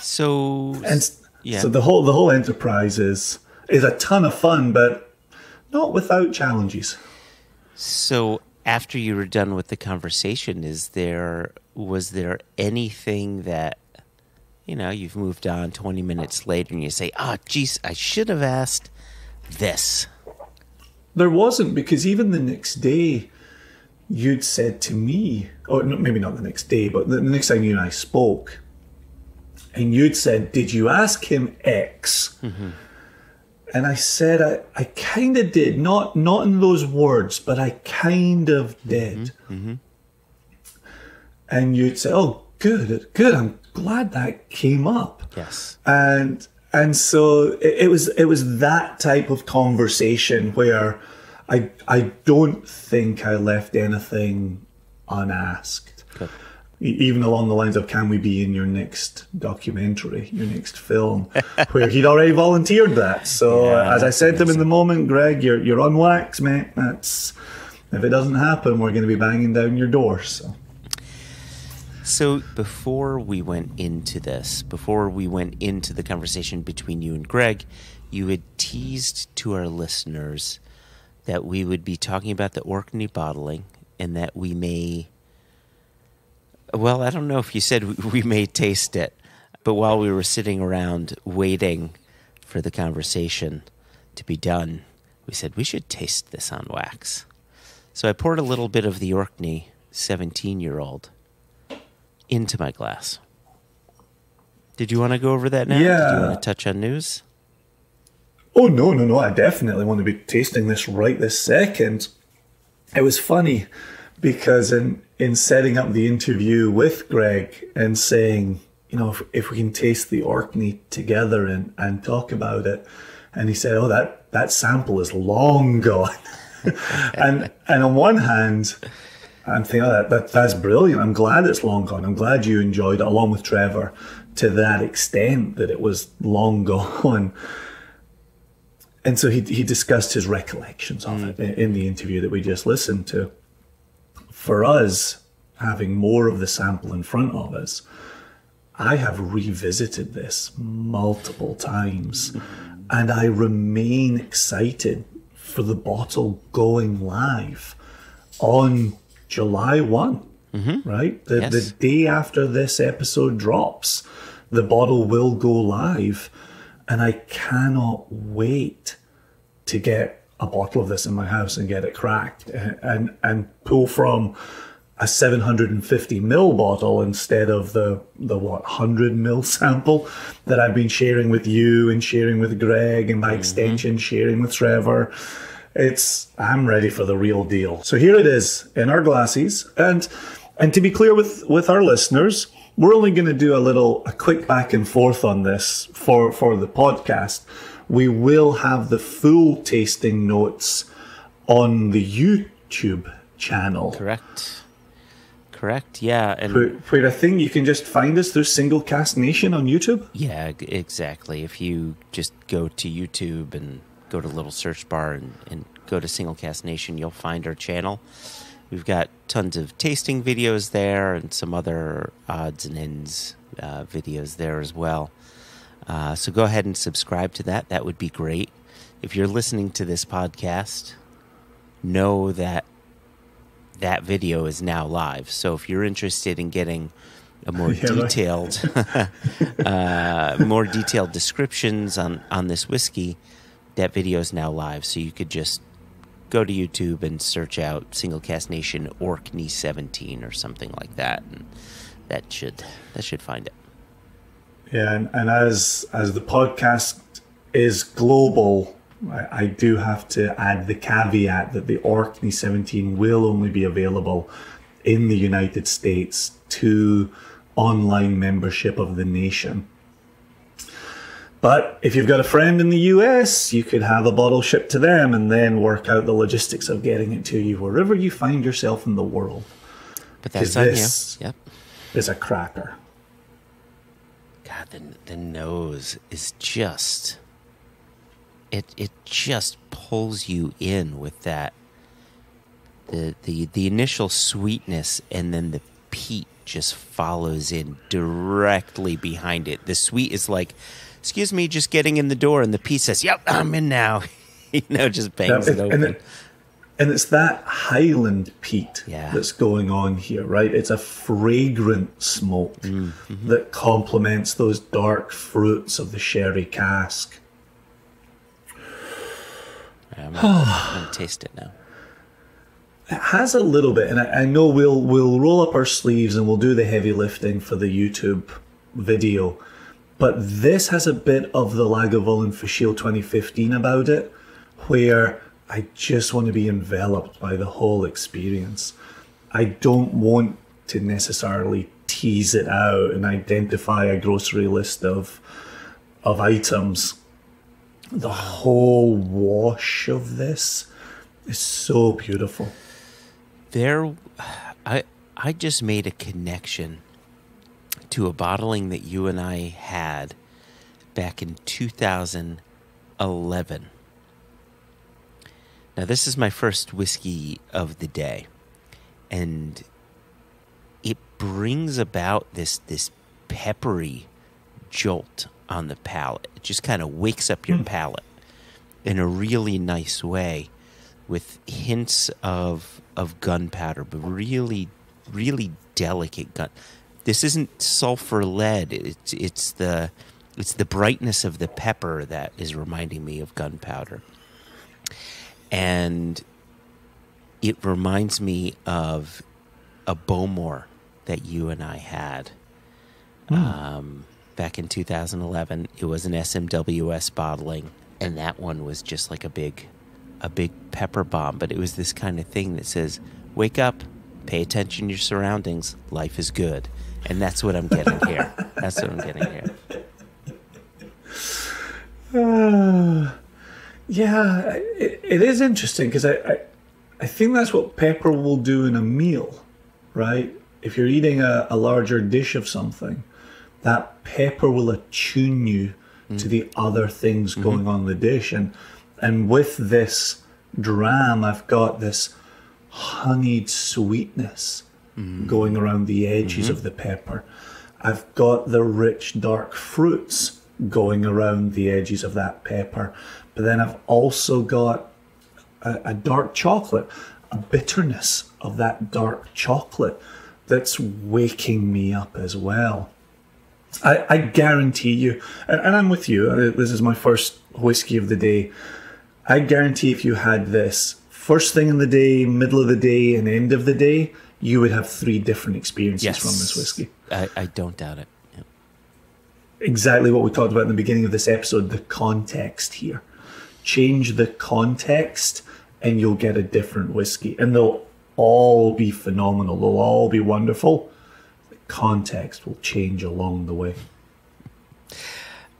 So the whole enterprise is a ton of fun, but not without challenges. So after you were done with the conversation, was there anything that, you've moved on 20 minutes later and you say, geez, I should have asked this? There wasn't, because even the next day you'd said to me, or maybe not the next day, but the next time you and I spoke, and you'd said, did you ask him X? Mm-hmm. And I said, I kind of did. Not in those words, but I kind of did. Mm-hmm. And you'd say, oh, good. I'm glad that came up. Yes. And so it was that type of conversation where I don't think I left anything unasked. Good. Even along the lines of, can we be in your next documentary, your next film, where he'd already volunteered that. So as I said to him in the moment, Greg, you're on wax, mate. If it doesn't happen, we're going to be banging down your door. So before we went into the conversation between you and Greg, you had teased to our listeners that we would be talking about the Orkney bottling and that we may, well, I don't know if you said we may taste it, but while we were sitting around waiting for the conversation to be done, we said we should taste this on wax. So I poured a little bit of the Orkney 17-year-old into my glass. Did you want to go over that now? Yeah. Did you want to touch on news? Oh, no. I definitely want to be tasting this right this second. It was funny because in setting up the interview with Greg and saying, you know, if we can taste the Orkney together and talk about it, and he said, oh, that sample is long gone. and on one hand, I'm thinking, oh, that's brilliant. I'm glad it's long gone. I'm glad you enjoyed it, along with Trevor, to that extent that it was long gone. And so he discussed his recollections of it in the interview that we just listened to. For us, having more of the sample in front of us, I have revisited this multiple times, and I remain excited for the bottle going live on July 1, right? The day after this episode drops, the bottle will go live, and I cannot wait to get a bottle of this in my house and get it cracked and pull from a 750 ml bottle instead of the 100 ml sample that I've been sharing with you and sharing with Greg and by extension sharing with Trevor. I'm ready for the real deal. So here it is in our glasses. And to be clear with our listeners, we're only going to do a quick back and forth on this for the podcast. We will have the full tasting notes on the YouTube channel. Correct, yeah. And where I think you can just find us through Single Cast Nation on YouTube. Yeah, exactly. If you just go to YouTube and go to the little search bar and go to Single Cast Nation, you'll find our channel. We've got tons of tasting videos there and some other odds and ends videos there as well. So go ahead and subscribe to that. That would be great. If you're listening to this podcast, know that video is now live. So if you're interested in getting a more detailed, more detailed descriptions on this whiskey, that video is now live. So you could just go to YouTube and search out Single Cast Nation Orkney 17 or something like that, and that should find it. Yeah, and as the podcast is global, I do have to add the caveat that the Orkney 17 will only be available in the United States to online membership of the nation. But if you've got a friend in the US, you could have a bottle shipped to them and then work out the logistics of getting it to you wherever you find yourself in the world. But that's on you. Yep. Is a cracker. God, the nose is just... It just pulls you in with that the initial sweetness, and then the peat just follows in directly behind it. The sweet is like, excuse me, just getting in the door, and the peat says, "Yep, I'm in now." Just bangs it open. And it's that Highland peat that's going on here, right? It's a fragrant smoke that complements those dark fruits of the sherry cask. I'm going to taste it now. It has a little bit, and I know we'll roll up our sleeves and we'll do the heavy lifting for the YouTube video, but this has a bit of the Lagavulin Fischl 2015 about it, where I just want to be enveloped by the whole experience. I don't want to necessarily tease it out and identify a grocery list of items. The whole wash of this is so beautiful. I just made a connection to a bottling that you and I had back in 2011. Now, this is my first whiskey of the day, and it brings about this peppery jolt on the palate. It just kind of wakes up your palate in a really nice way, with hints of gunpowder, but really, really delicate gun. This isn't sulfur lead. It's the brightness of the pepper that is reminding me of gunpowder. And it reminds me of a Bowmore that you and I had back in 2011. It was an SMWS bottling, and that one was just like a big pepper bomb. But it was this kind of thing that says, wake up, Pay attention to your surroundings. Life is good. And that's what I'm getting here. That's what I'm getting here. Yeah, it is interesting because I think that's what pepper will do in a meal, right? If you're eating a larger dish of something, that pepper will attune you to the other things going on in the dish. And with this dram, I've got this honeyed sweetness going around the edges of the pepper. I've got the rich dark fruits going around the edges of that pepper. But then I've also got a dark chocolate, a bitterness of that dark chocolate that's waking me up as well. I guarantee you, and I'm with you, this is my first whiskey of the day. I guarantee if you had this first thing in the day, middle of the day, and end of the day, you would have 3 different experiences from this whiskey. I don't doubt it. Yeah. Exactly what we talked about in the beginning of this episode, the context here. Change the context and you'll get a different whiskey. And they'll all be phenomenal. They'll all be wonderful. The context will change along the way.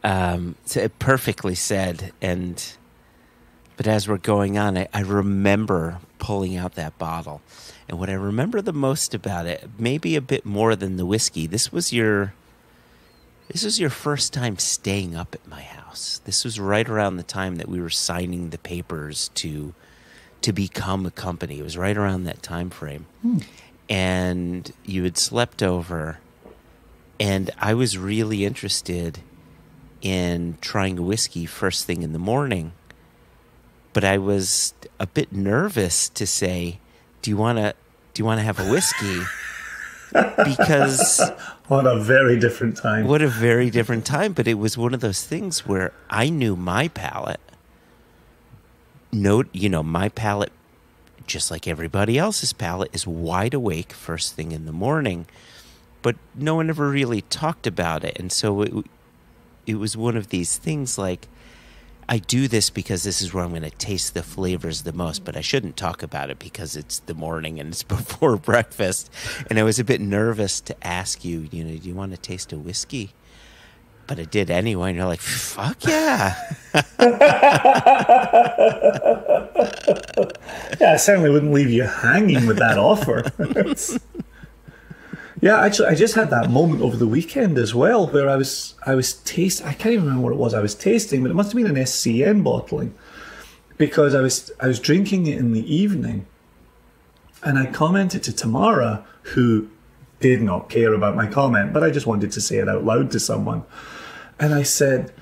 So perfectly said. But as we're going on, I remember pulling out that bottle. And what I remember the most about it, maybe a bit more than the whiskey, this was your first time staying up at my house. This was right around the time that we were signing the papers to become a company. It was right around that time frame. And you had slept over, and I was really interested in trying a whiskey first thing in the morning. But I was a bit nervous to say, do you want to have a whiskey? Because what a very different time. What a very different time. But it was one of those things where I knew my palate. My palate, just like everybody else's palate, is wide awake first thing in the morning. But no one ever really talked about it. And so it was one of these things like, I do this because this is where I'm going to taste the flavors the most, but I shouldn't talk about it because it's the morning and it's before breakfast. And I was a bit nervous to ask you, do you want to taste a whiskey? But I did anyway, and you're like, fuck yeah. Yeah, I certainly wouldn't leave you hanging with that offer. Yeah, actually, I just had that moment over the weekend as well, where I was tasting. I can't even remember what it was I was tasting, but it must have been an SCN bottling, because I was drinking it in the evening, and I commented to Tamara, who did not care about my comment, but I just wanted to say it out loud to someone, and I said,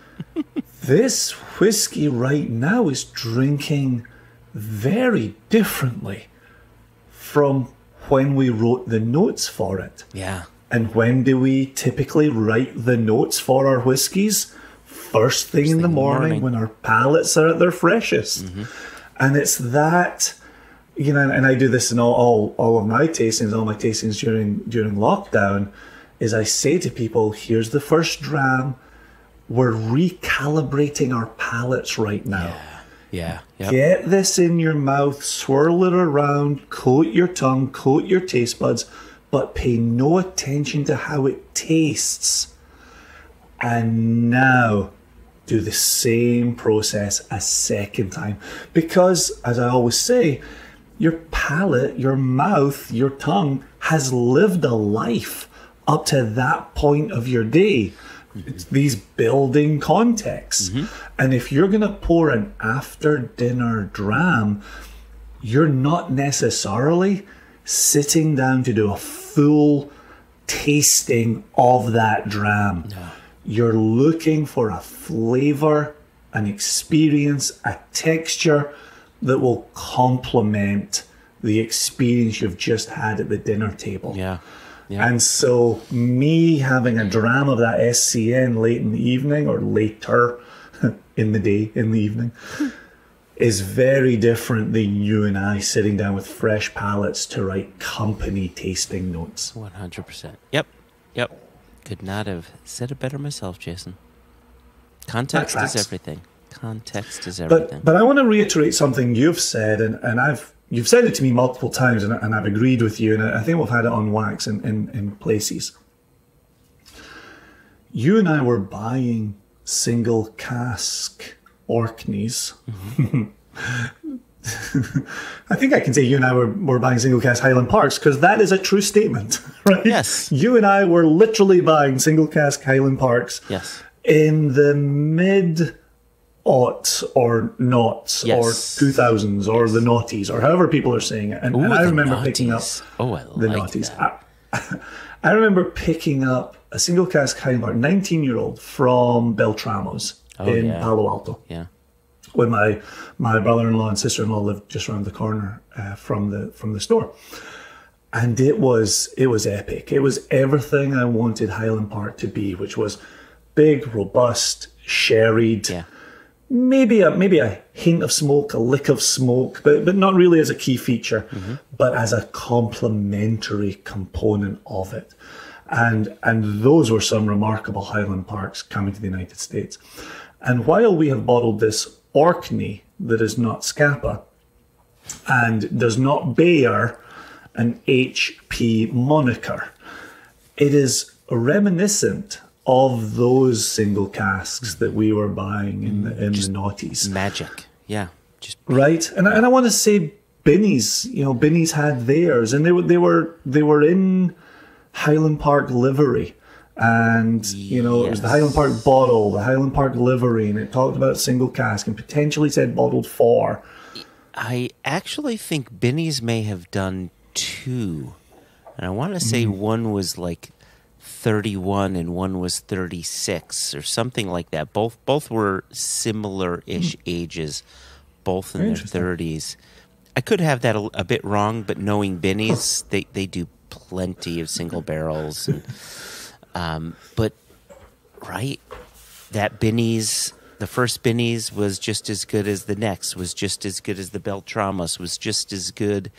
"This whiskey right now is drinking very differently from when we wrote the notes for it." Yeah. And when do we typically write the notes for our whiskies? First thing in the morning when our palates are at their freshest. And it's that, and I do this in all of my tastings, all my tastings during lockdown, is I say to people, here's the first dram. We're recalibrating our palates right now. Yeah. Yep. Get this in your mouth, swirl it around, coat your tongue, coat your taste buds, but pay no attention to how it tastes. And now do the same process a second time. Because, as I always say, your palate, your mouth, your tongue has lived a life up to that point of your day. It's these building contexts. And if you're going to pour an after dinner dram, you're not necessarily sitting down to do a full tasting of that dram. No. You're looking for a flavor, an experience, a texture that will complement the experience you've just had at the dinner table. Yeah. And so me having a dram of that SCN late in the evening, or later in the day, in the evening, is very different than you and I sitting down with fresh palates to write company tasting notes. 100%. Yep. Could not have said it better myself, Jason. Context is everything. Context is everything. But I want to reiterate something you've said, and I've you've said it to me multiple times, and I've agreed with you, and I think we've had it on wax in places. You and I were buying single cask Orkneys. I think I can say you and I were buying single cask Highland Parks, because that is a true statement, right? Yes. You and I were literally buying single cask Highland Parks. Yes. In the mid-aughts or noughts or 2000s or the noughties or however people are saying it. And I remember picking up the noughties. I remember picking up a single cask Highland Park, 19-year-old from Beltramos in Palo Alto. Yeah. When my brother-in-law and sister-in-law lived just around the corner from the store. And it was epic. It was everything I wanted Highland Park to be, which was big, robust, sherried, maybe a hint of smoke, a lick of smoke, but not really as a key feature, but as a complementary component of it. And those were some remarkable Highland Parks coming to the United States. And while we have bottled this Orkney that is not Scapa and does not bear an HP moniker, it is reminiscent of those single casks that we were buying in the noughties. Magic, yeah. Right, and I want to say Binny's. Binny's had theirs, and they were in Highland Park livery, and it was the Highland Park bottle, the Highland Park livery, and it talked about single cask and potentially said bottled for. I actually think Binny's may have done two, and I want to say one was like 31 and one was 36 or something like that. Both were similar-ish ages, both in their 30s. I could have that a bit wrong, but knowing Binny's, they do plenty of single barrels. And, but, right, that Binny's, the first Binny's was just as good as the next, was just as good as the Beltramos, was just as good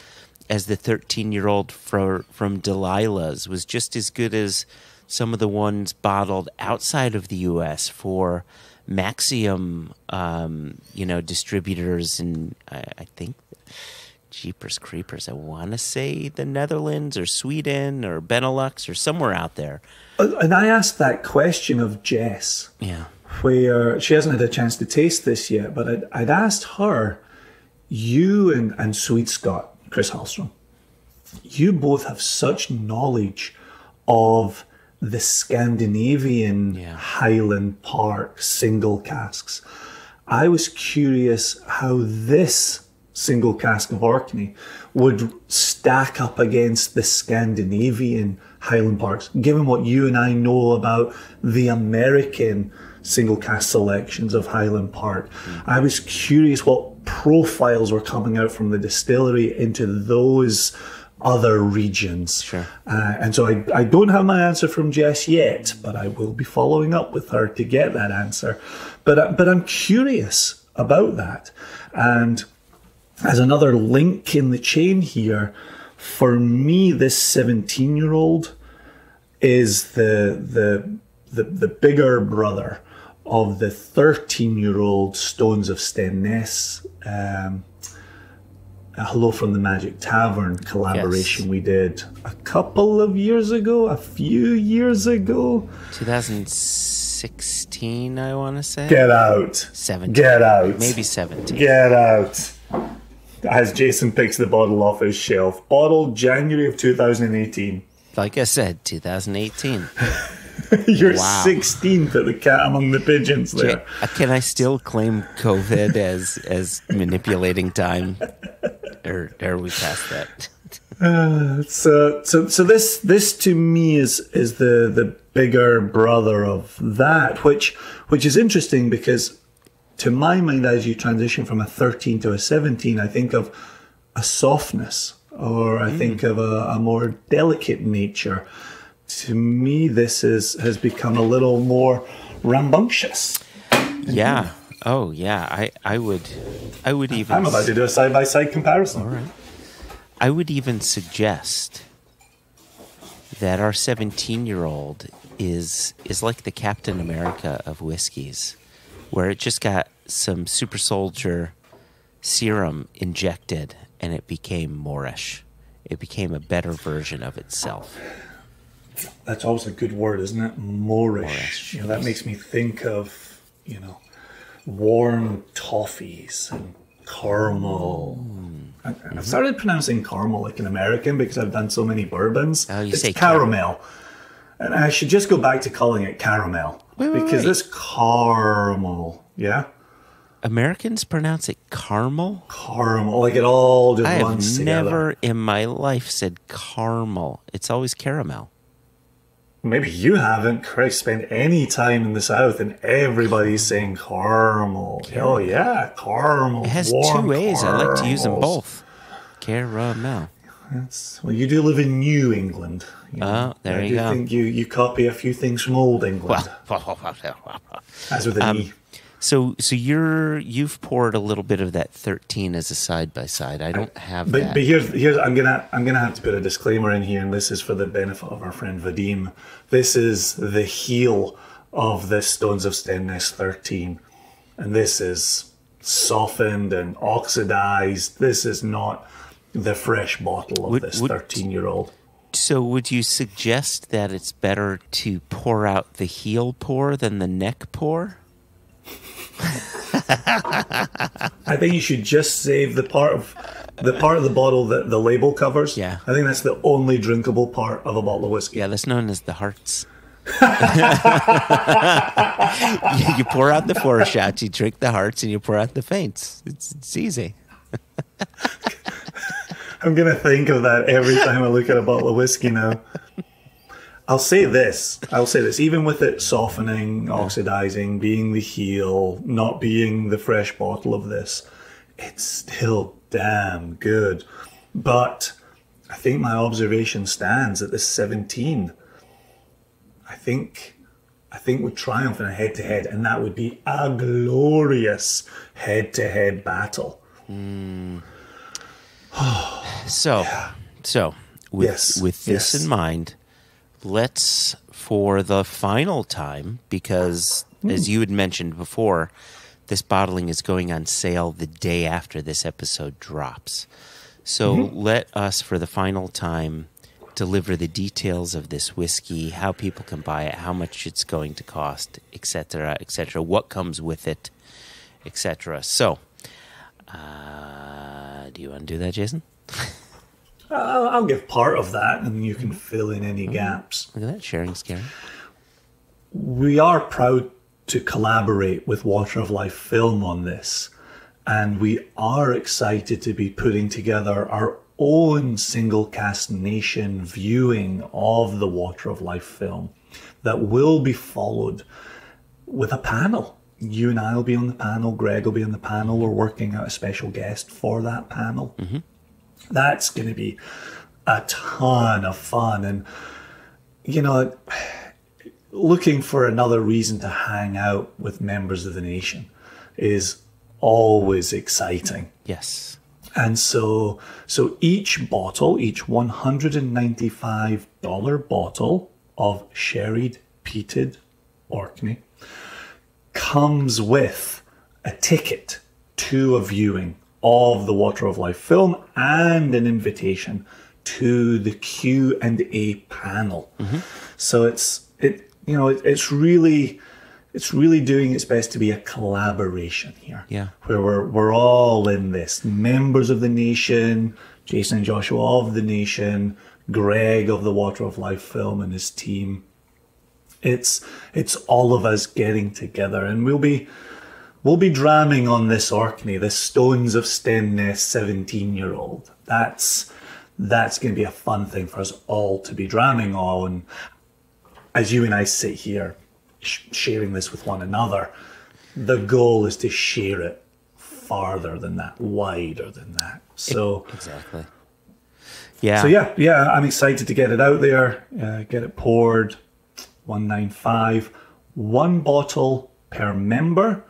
as the 13-year-old from Delilah's, was just as good as some of the ones bottled outside of the U.S. for Maxium, distributors, and I think Jeepers Creepers, I want to say the Netherlands or Sweden or Benelux or somewhere out there. And I asked that question of Jess, where she hasn't had a chance to taste this yet, but I'd asked her, you and Sweet Scott, Chris Hallstrom, you both have such knowledge of the Scandinavian Highland Park single casks. I was curious how this single cask of Orkney would stack up against the Scandinavian Highland Parks, given what you and I know about the American single cask selections of Highland Park. I was curious what profiles were coming out from the distillery into those other regions. Sure. And so I don't have my answer from Jess yet, but I will be following up with her to get that answer. But I'm curious about that. And as another link in the chain here, for me, this 17-year-old is the bigger brother of the 13-year-old Stones of Stenness, Hello from the Magic Tavern collaboration we did a few years ago. 2016, I want to say. Get out. 17. Get out. Maybe 17. Get out. As Jason picks the bottle off his shelf. Bottled January of 2018. Like I said, 2018. You're 16th at the cat among the pigeons there. Can I still claim COVID as manipulating time? Or are we past that? So this to me is the bigger brother of that, which is interesting because to my mind, as you transition from a 13 to a 17, I think of a softness, or I think of a more delicate nature. To me, this has become a little more rambunctious. Yeah. Oh, yeah. I would even. I'm about to do a side-by-side comparison. All right. I would even suggest that our 17-year-old is like the Captain America of whiskeys, where it just got some super soldier serum injected, and it became moreish. It became a better version of itself. That's always a good word, isn't it? Moreish. Moreish, You know, that makes me think of, warm toffees and caramel. I've started pronouncing caramel like an American because I've done so many bourbons. Oh, you it's say caramel. And I should just go back to calling it caramel. Because wait. it's caramel. Yeah? Americans pronounce it caramel? Caramel. Like it all just I runs have together. never in my life said caramel. It's always caramel. Maybe you haven't. Christ, spent any time in the South and everybody's saying caramel. Oh, yeah, caramel. It has warm two A's. I like to use them caramels. both. Caramel. Well, you do live in New England. Oh, there you go. I think you copy a few things from Old England. As with an E. So you've poured a little bit of that 13 as a side by side. I don't have that. But here's I'm gonna have to put a disclaimer in here, and this is for the benefit of our friend Vadim. This is the heel of this Stones of Stenness 13, and this is softened and oxidized. This is not the fresh bottle of this 13-year-old. So would you suggest that it's better to pour out the heel pour than the neck pour? I think you should just save the part of the bottle that the label covers. Yeah. I think that's the only drinkable part of a bottle of whiskey. Yeah, that's known as the hearts. You pour out the foreshots, you drink the hearts, and you pour out the feints. It's easy. I'm going to think of that every time I look at a bottle of whiskey now. I'll say this, even with it softening, oxidizing, being the heel, not being the fresh bottle of this, it's still damn good. But I think my observation stands at this 17. I think would triumph in a head-to-head, and that would be a glorious head-to-head battle. So with this in mind, let's, for the final time, because as you had mentioned before, this bottling is going on sale the day after this episode drops. So let us, for the final time, deliver the details of this whiskey, how people can buy it, how much it's going to cost, etc., what comes with it, etc. So, do you want to do that, Jason? I'll give part of that, and you can fill in any gaps. Look at that, sharing's caring. We are proud to collaborate with Water of Life Film on this, and we are excited to be putting together our own single cast nation viewing of the Water of Life film that will be followed with a panel. You and I will be on the panel, Greg will be on the panel. We're working out a special guest for that panel. That's going to be a ton of fun, and looking for another reason to hang out with members of the nation is always exciting. Yes. And so each bottle, each $195 bottle of sherried peated Orkney comes with a ticket to a viewing of the Water of Life film and an invitation to the Q&A panel. So it's really doing its best to be a collaboration here. Yeah. Where we're all in this. Members of the nation, Jason and Joshua of the nation, Greg of the Water of Life film and his team. It's all of us getting together, and we'll be dramming on this Orkney, this Stones of Stenness 17-year-old. That's going to be a fun thing for us all to be dramming on as you and I sit here sharing this with one another. The goal is to share it farther than that, wider than that. So Exactly. Yeah. So yeah, I'm excited to get it out there, get it poured. $195, one bottle per member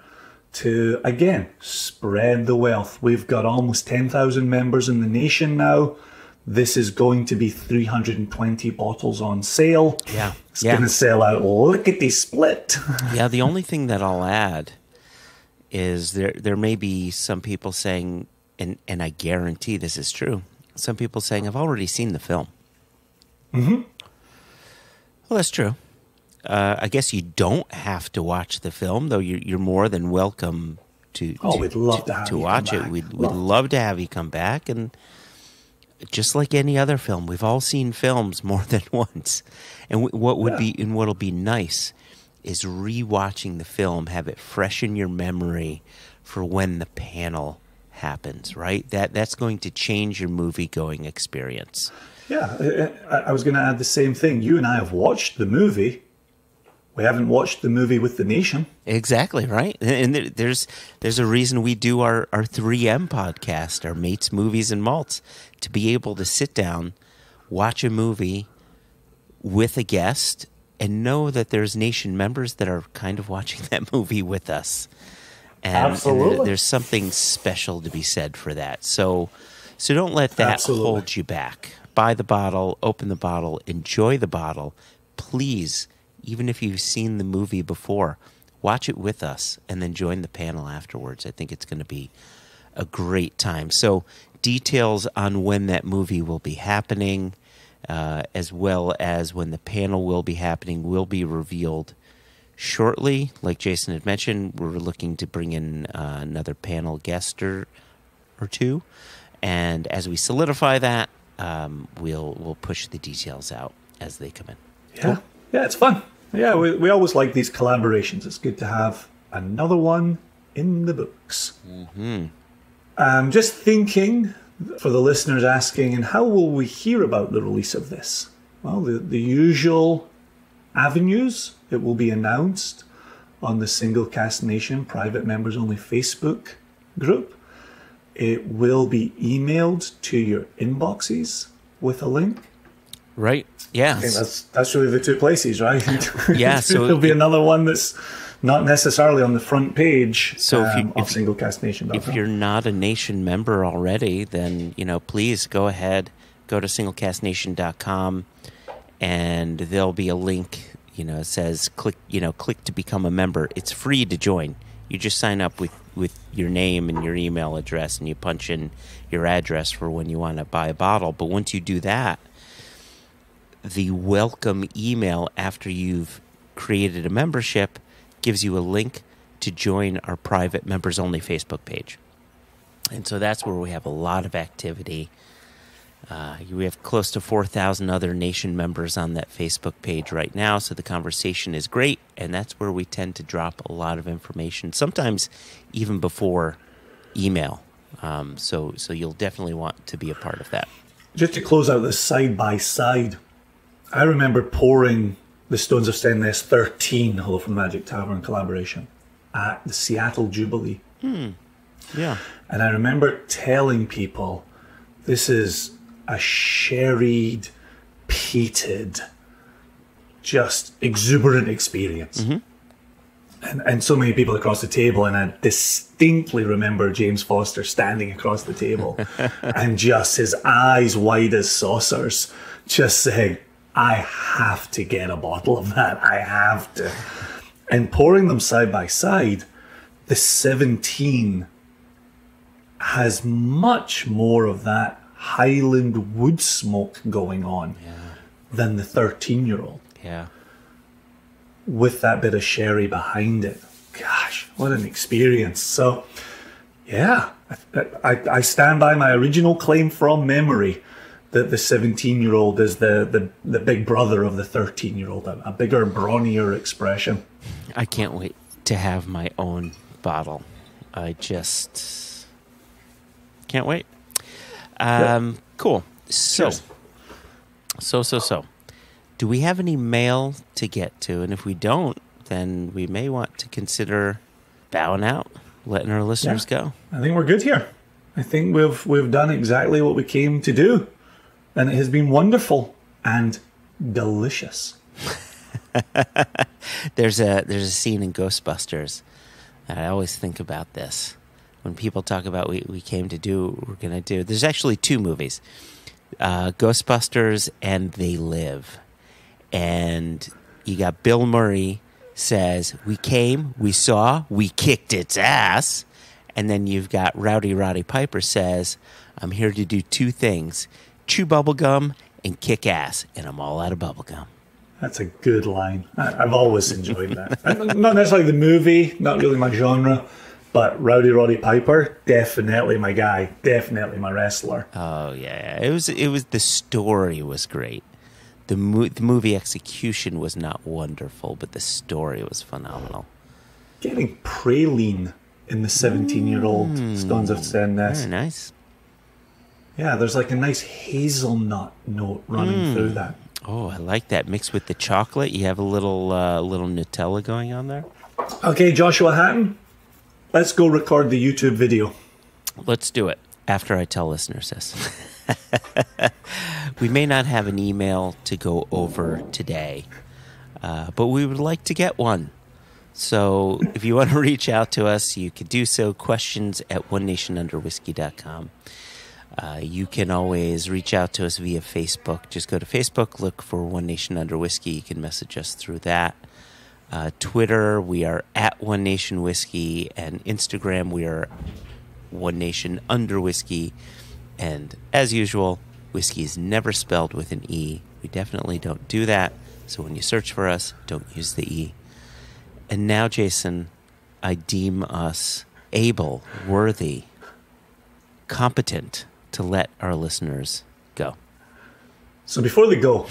to, again, spread the wealth. We've got almost 10,000 members in the nation now. This is going to be 320 bottles on sale. Yeah. It's going to sell out lickety split. Yeah, the only thing that I'll add is there may be some people saying, and I guarantee this is true, some people saying, I've already seen the film. Mm-hmm. Well, that's true. I guess you don't have to watch the film, though you're more than welcome to we'd love to have you watch come it. back. We'd love to have you come back. And just like any other film, we've all seen films more than once. And what'll be nice is rewatching the film, have it fresh in your memory for when the panel happens, right? That's going to change your movie-going experience. Yeah, I was going to add the same thing. You and I have watched the movie. We haven't watched the movie with the nation. Exactly, right? And there's a reason we do our 3M podcast, our Mates, Movies, and Malts, to be able to sit down, watch a movie with a guest, and know that there's nation members that are kind of watching that movie with us. Absolutely. And there's something special to be said for that. So don't let that hold you back. Buy the bottle, open the bottle, enjoy the bottle. Please, even if you've seen the movie before, watch it with us and then join the panel afterwards. I think it's going to be a great time. So details on when that movie will be happening, as well as when the panel will be happening, will be revealed shortly. Like Jason had mentioned, we're looking to bring in another panel guest or two. And as we solidify that, we'll push the details out as they come in. Yeah, Cool. Yeah, it's fun. Yeah, we always like these collaborations. It's good to have another one in the books. Mm-hmm. Just thinking, for the listeners asking, and how will we hear about the release of this? Well, the usual avenues. It will be announced on the Single Cast Nation Private Members Only Facebook group. It will be emailed to your inboxes with a link. Right. Yeah. I think that's really the two places, right? Yeah. So there'll be another one that's not necessarily on the front page of SingleCastNation.com. If you're not a Nation member already, then please go ahead, go to SingleCastNation.com, and there'll be a link. It says click to become a member. It's free to join. You just sign up with your name and your email address, and you punch in your address for when you want to buy a bottle. But once you do that, the welcome email after you've created a membership gives you a link to join our private members only Facebook page. And so that's where we have a lot of activity. We have close to 4,000 other Nation members on that Facebook page right now, so the conversation is great, and that's where we tend to drop a lot of information, sometimes even before email. So you'll definitely want to be a part of that. Just to close out this side-by-side, I remember pouring the Stones of Stainless 13 Hello from the Magic Tavern collaboration at the Seattle Jubilee. Yeah. And I remember telling people, this is a sherried, peated, just exuberant experience. Mm-hmm. And so many people across the table, and I distinctly remember James Foster standing across the table and just his eyes wide as saucers, just saying, I have to get a bottle of that. I have to. And pouring them side by side, the 17 has much more of that Highland wood smoke going on than the 13-year-old. Yeah. With that bit of sherry behind it. Gosh, what an experience. So, yeah, I stand by my original claim from memory that the 17-year-old is the big brother of the 13-year-old, a bigger, brawnier expression. I can't wait to have my own bottle. I just can't wait. Cool. So, do we have any mail to get to? And if we don't, then we may want to consider bowing out, letting our listeners go. I think we're good here. I think we've done exactly what we came to do. And it has been wonderful and delicious. There's a scene in Ghostbusters that I always think about this. When people talk about we came to do what we're going to do. There's actually two movies, Ghostbusters and They Live. And you got Bill Murray says, we came, we saw, we kicked its ass. And then you've got Rowdy Roddy Piper says, I'm here to do two things, chew bubble gum and kick ass, and I'm all out of bubble gum. That's a good line. I've always enjoyed that. Not necessarily the movie, not really my genre, but Rowdy Roddy Piper, definitely my guy, definitely my wrestler. Oh yeah, it was the story was great. The movie execution was not wonderful, but the story was phenomenal. Getting praline in the 17-year-old Stones of Sendness. Very nice. Yeah, there's like a nice hazelnut note running through that. Oh, I like that. Mixed with the chocolate, you have a little Nutella going on there. Okay, Joshua Hatton, let's go record the YouTube video. Let's do it after I tell listeners this. We may not have an email to go over today, but we would like to get one. So if you want to reach out to us, you can do so. Questions at onenationunderwhiskey.com. You can always reach out to us via Facebook. Just go to Facebook, look for One Nation Under Whiskey. You can message us through that. Twitter, we are at One Nation Whiskey. And Instagram, we are One Nation Under Whiskey. And as usual, whiskey is never spelled with an E. We definitely don't do that. So when you search for us, don't use the E. And now, Jason, I deem us able, worthy, competent to let our listeners go. So before they go,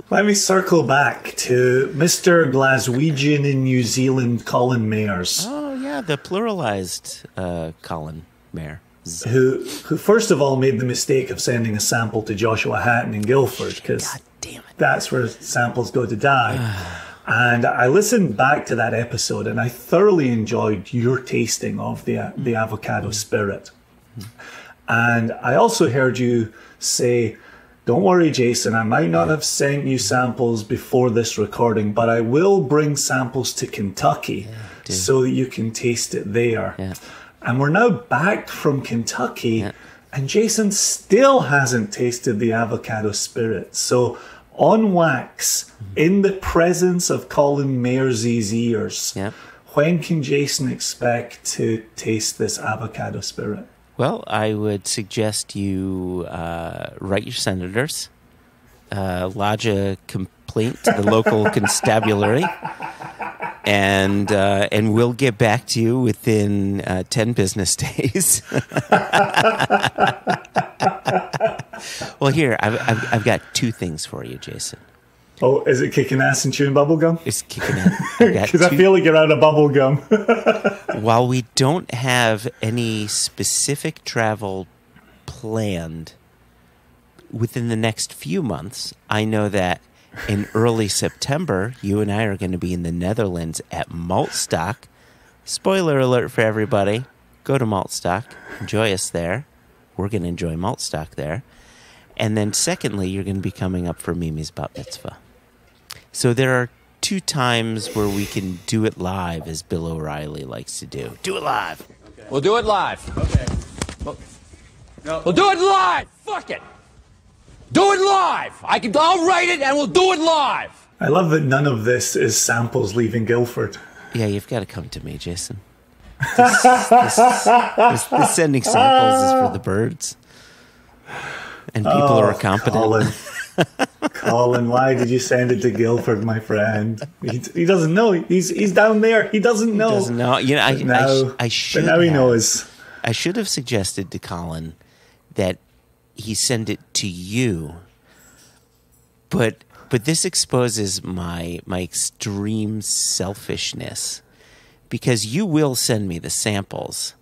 let me circle back to Mr. Glaswegian in New Zealand, Colin Mayers. Oh, yeah, the pluralized Colin Mayer. Who first of all made the mistake of sending a sample to Joshua Hatton in Guildford, because that's where samples go to die. And I listened back to that episode and I thoroughly enjoyed your tasting of the avocado spirit. And I also heard you say, don't worry, Jason, I might not have sent you samples before this recording, but I will bring samples to Kentucky so that you can taste it there. Yeah. And we're now back from Kentucky and Jason still hasn't tasted the avocado spirit. So on wax, in the presence of Colin Mayers' ears, when can Jason expect to taste this avocado spirit? Well, I would suggest you write your senators, lodge a complaint to the local constabulary, and we'll get back to you within 10 business days. Well, here, I've got two things for you, Jason. Oh, is it kicking ass and chewing bubblegum? It's kicking ass. Because I feel like you're out of bubblegum. While we don't have any specific travel planned within the next few months, I know that in early September, you and I are going to be in the Netherlands at Maltstock. Spoiler alert for everybody. Go to Maltstock. Enjoy us there. We're going to enjoy Maltstock there. And then secondly, you're going to be coming up for Mimi's bat mitzvah. So there are two times where we can do it live, as Bill O'Reilly likes to do. Do it live. Okay. We'll do it live. Okay. We'll do it live. Fuck it. Do it live. I'll write it and we'll do it live. I love that none of this is samples leaving Guildford. Yeah, you've got to come to me, Jason. This sending samples is for the birds. And people are competent. Colin, why did you send it to Guildford, my friend? He doesn't know. He's down there. He doesn't know. He doesn't know. You know, I should. But now he knows. I should have suggested to Colin that he send it to you. But this exposes my extreme selfishness, because you will send me the samples,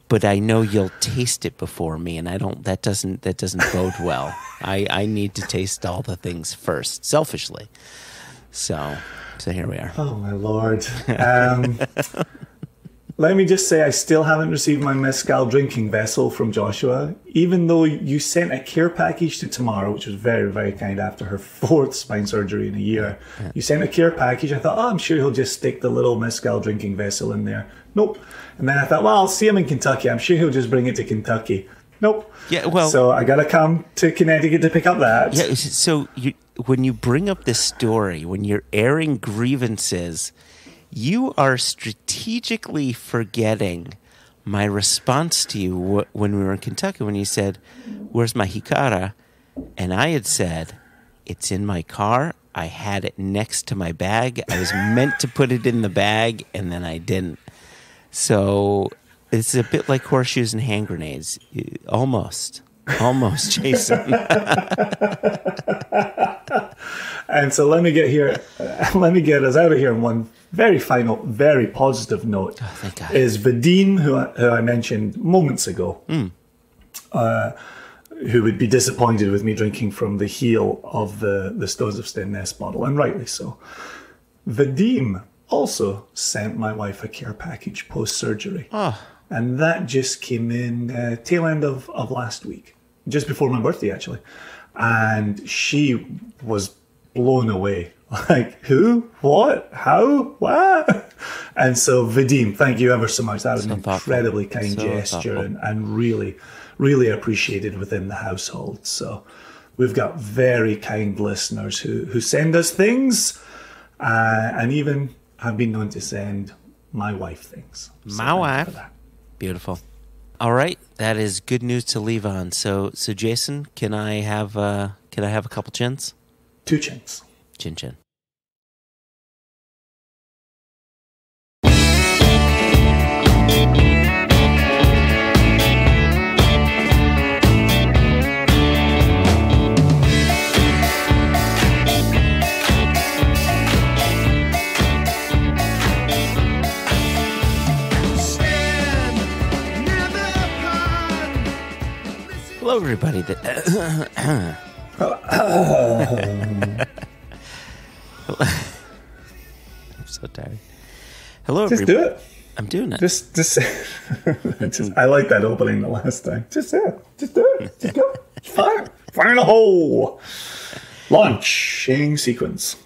but I know you'll taste it before me, and that doesn't bode well. I need to taste all the things first, selfishly. So here we are. Oh my Lord. Let me just say, I still haven't received my mezcal drinking vessel from Joshua, even though you sent a care package to Tamara, which was very, very kind after her 4th spine surgery in a year. Yeah. You sent a care package. I thought, I'm sure he'll just stick the little mezcal drinking vessel in there. Nope. And then I thought, well, I'll see him in Kentucky. I'm sure he'll just bring it to Kentucky. Nope. Yeah, well, so I got to come to Connecticut to pick up that. Yeah, so when you bring up this story, when you're airing grievances You are strategically forgetting my response to you when we were in Kentucky, when you said, "Where's my hikara?" And I had said, "It's in my car. I had it next to my bag. I was meant to put it in the bag, and then I didn't." So it's a bit like horseshoes and hand grenades. Almost, Jason. And so let me get us out of here in one very final, very positive note. Oh, thank God. Is Vadim, who I mentioned moments ago, who would be disappointed with me drinking from the heel of the Stones of Stenness bottle, and rightly so. Vadim also sent my wife a care package post-surgery. Oh. And that just came in tail end of last week, just before my birthday, actually. And she was blown away. Like, who? What? How? What? And so, Vadim, thank you ever so much. That was an incredibly kind gesture and really, really appreciated within the household. So we've got very kind listeners who send us things and even have been known to send my wife things. So my wife. Beautiful. All right, that is good news to leave on. So Jason, can I have a couple chins? 2 chins. Chin chin. Hello, everybody. I'm so tired. Hello, Just everybody. do it. I'm doing it. Just I like that opening the last time. Just do it. Just do it. Just go. Fire in the hole. Launching sequence.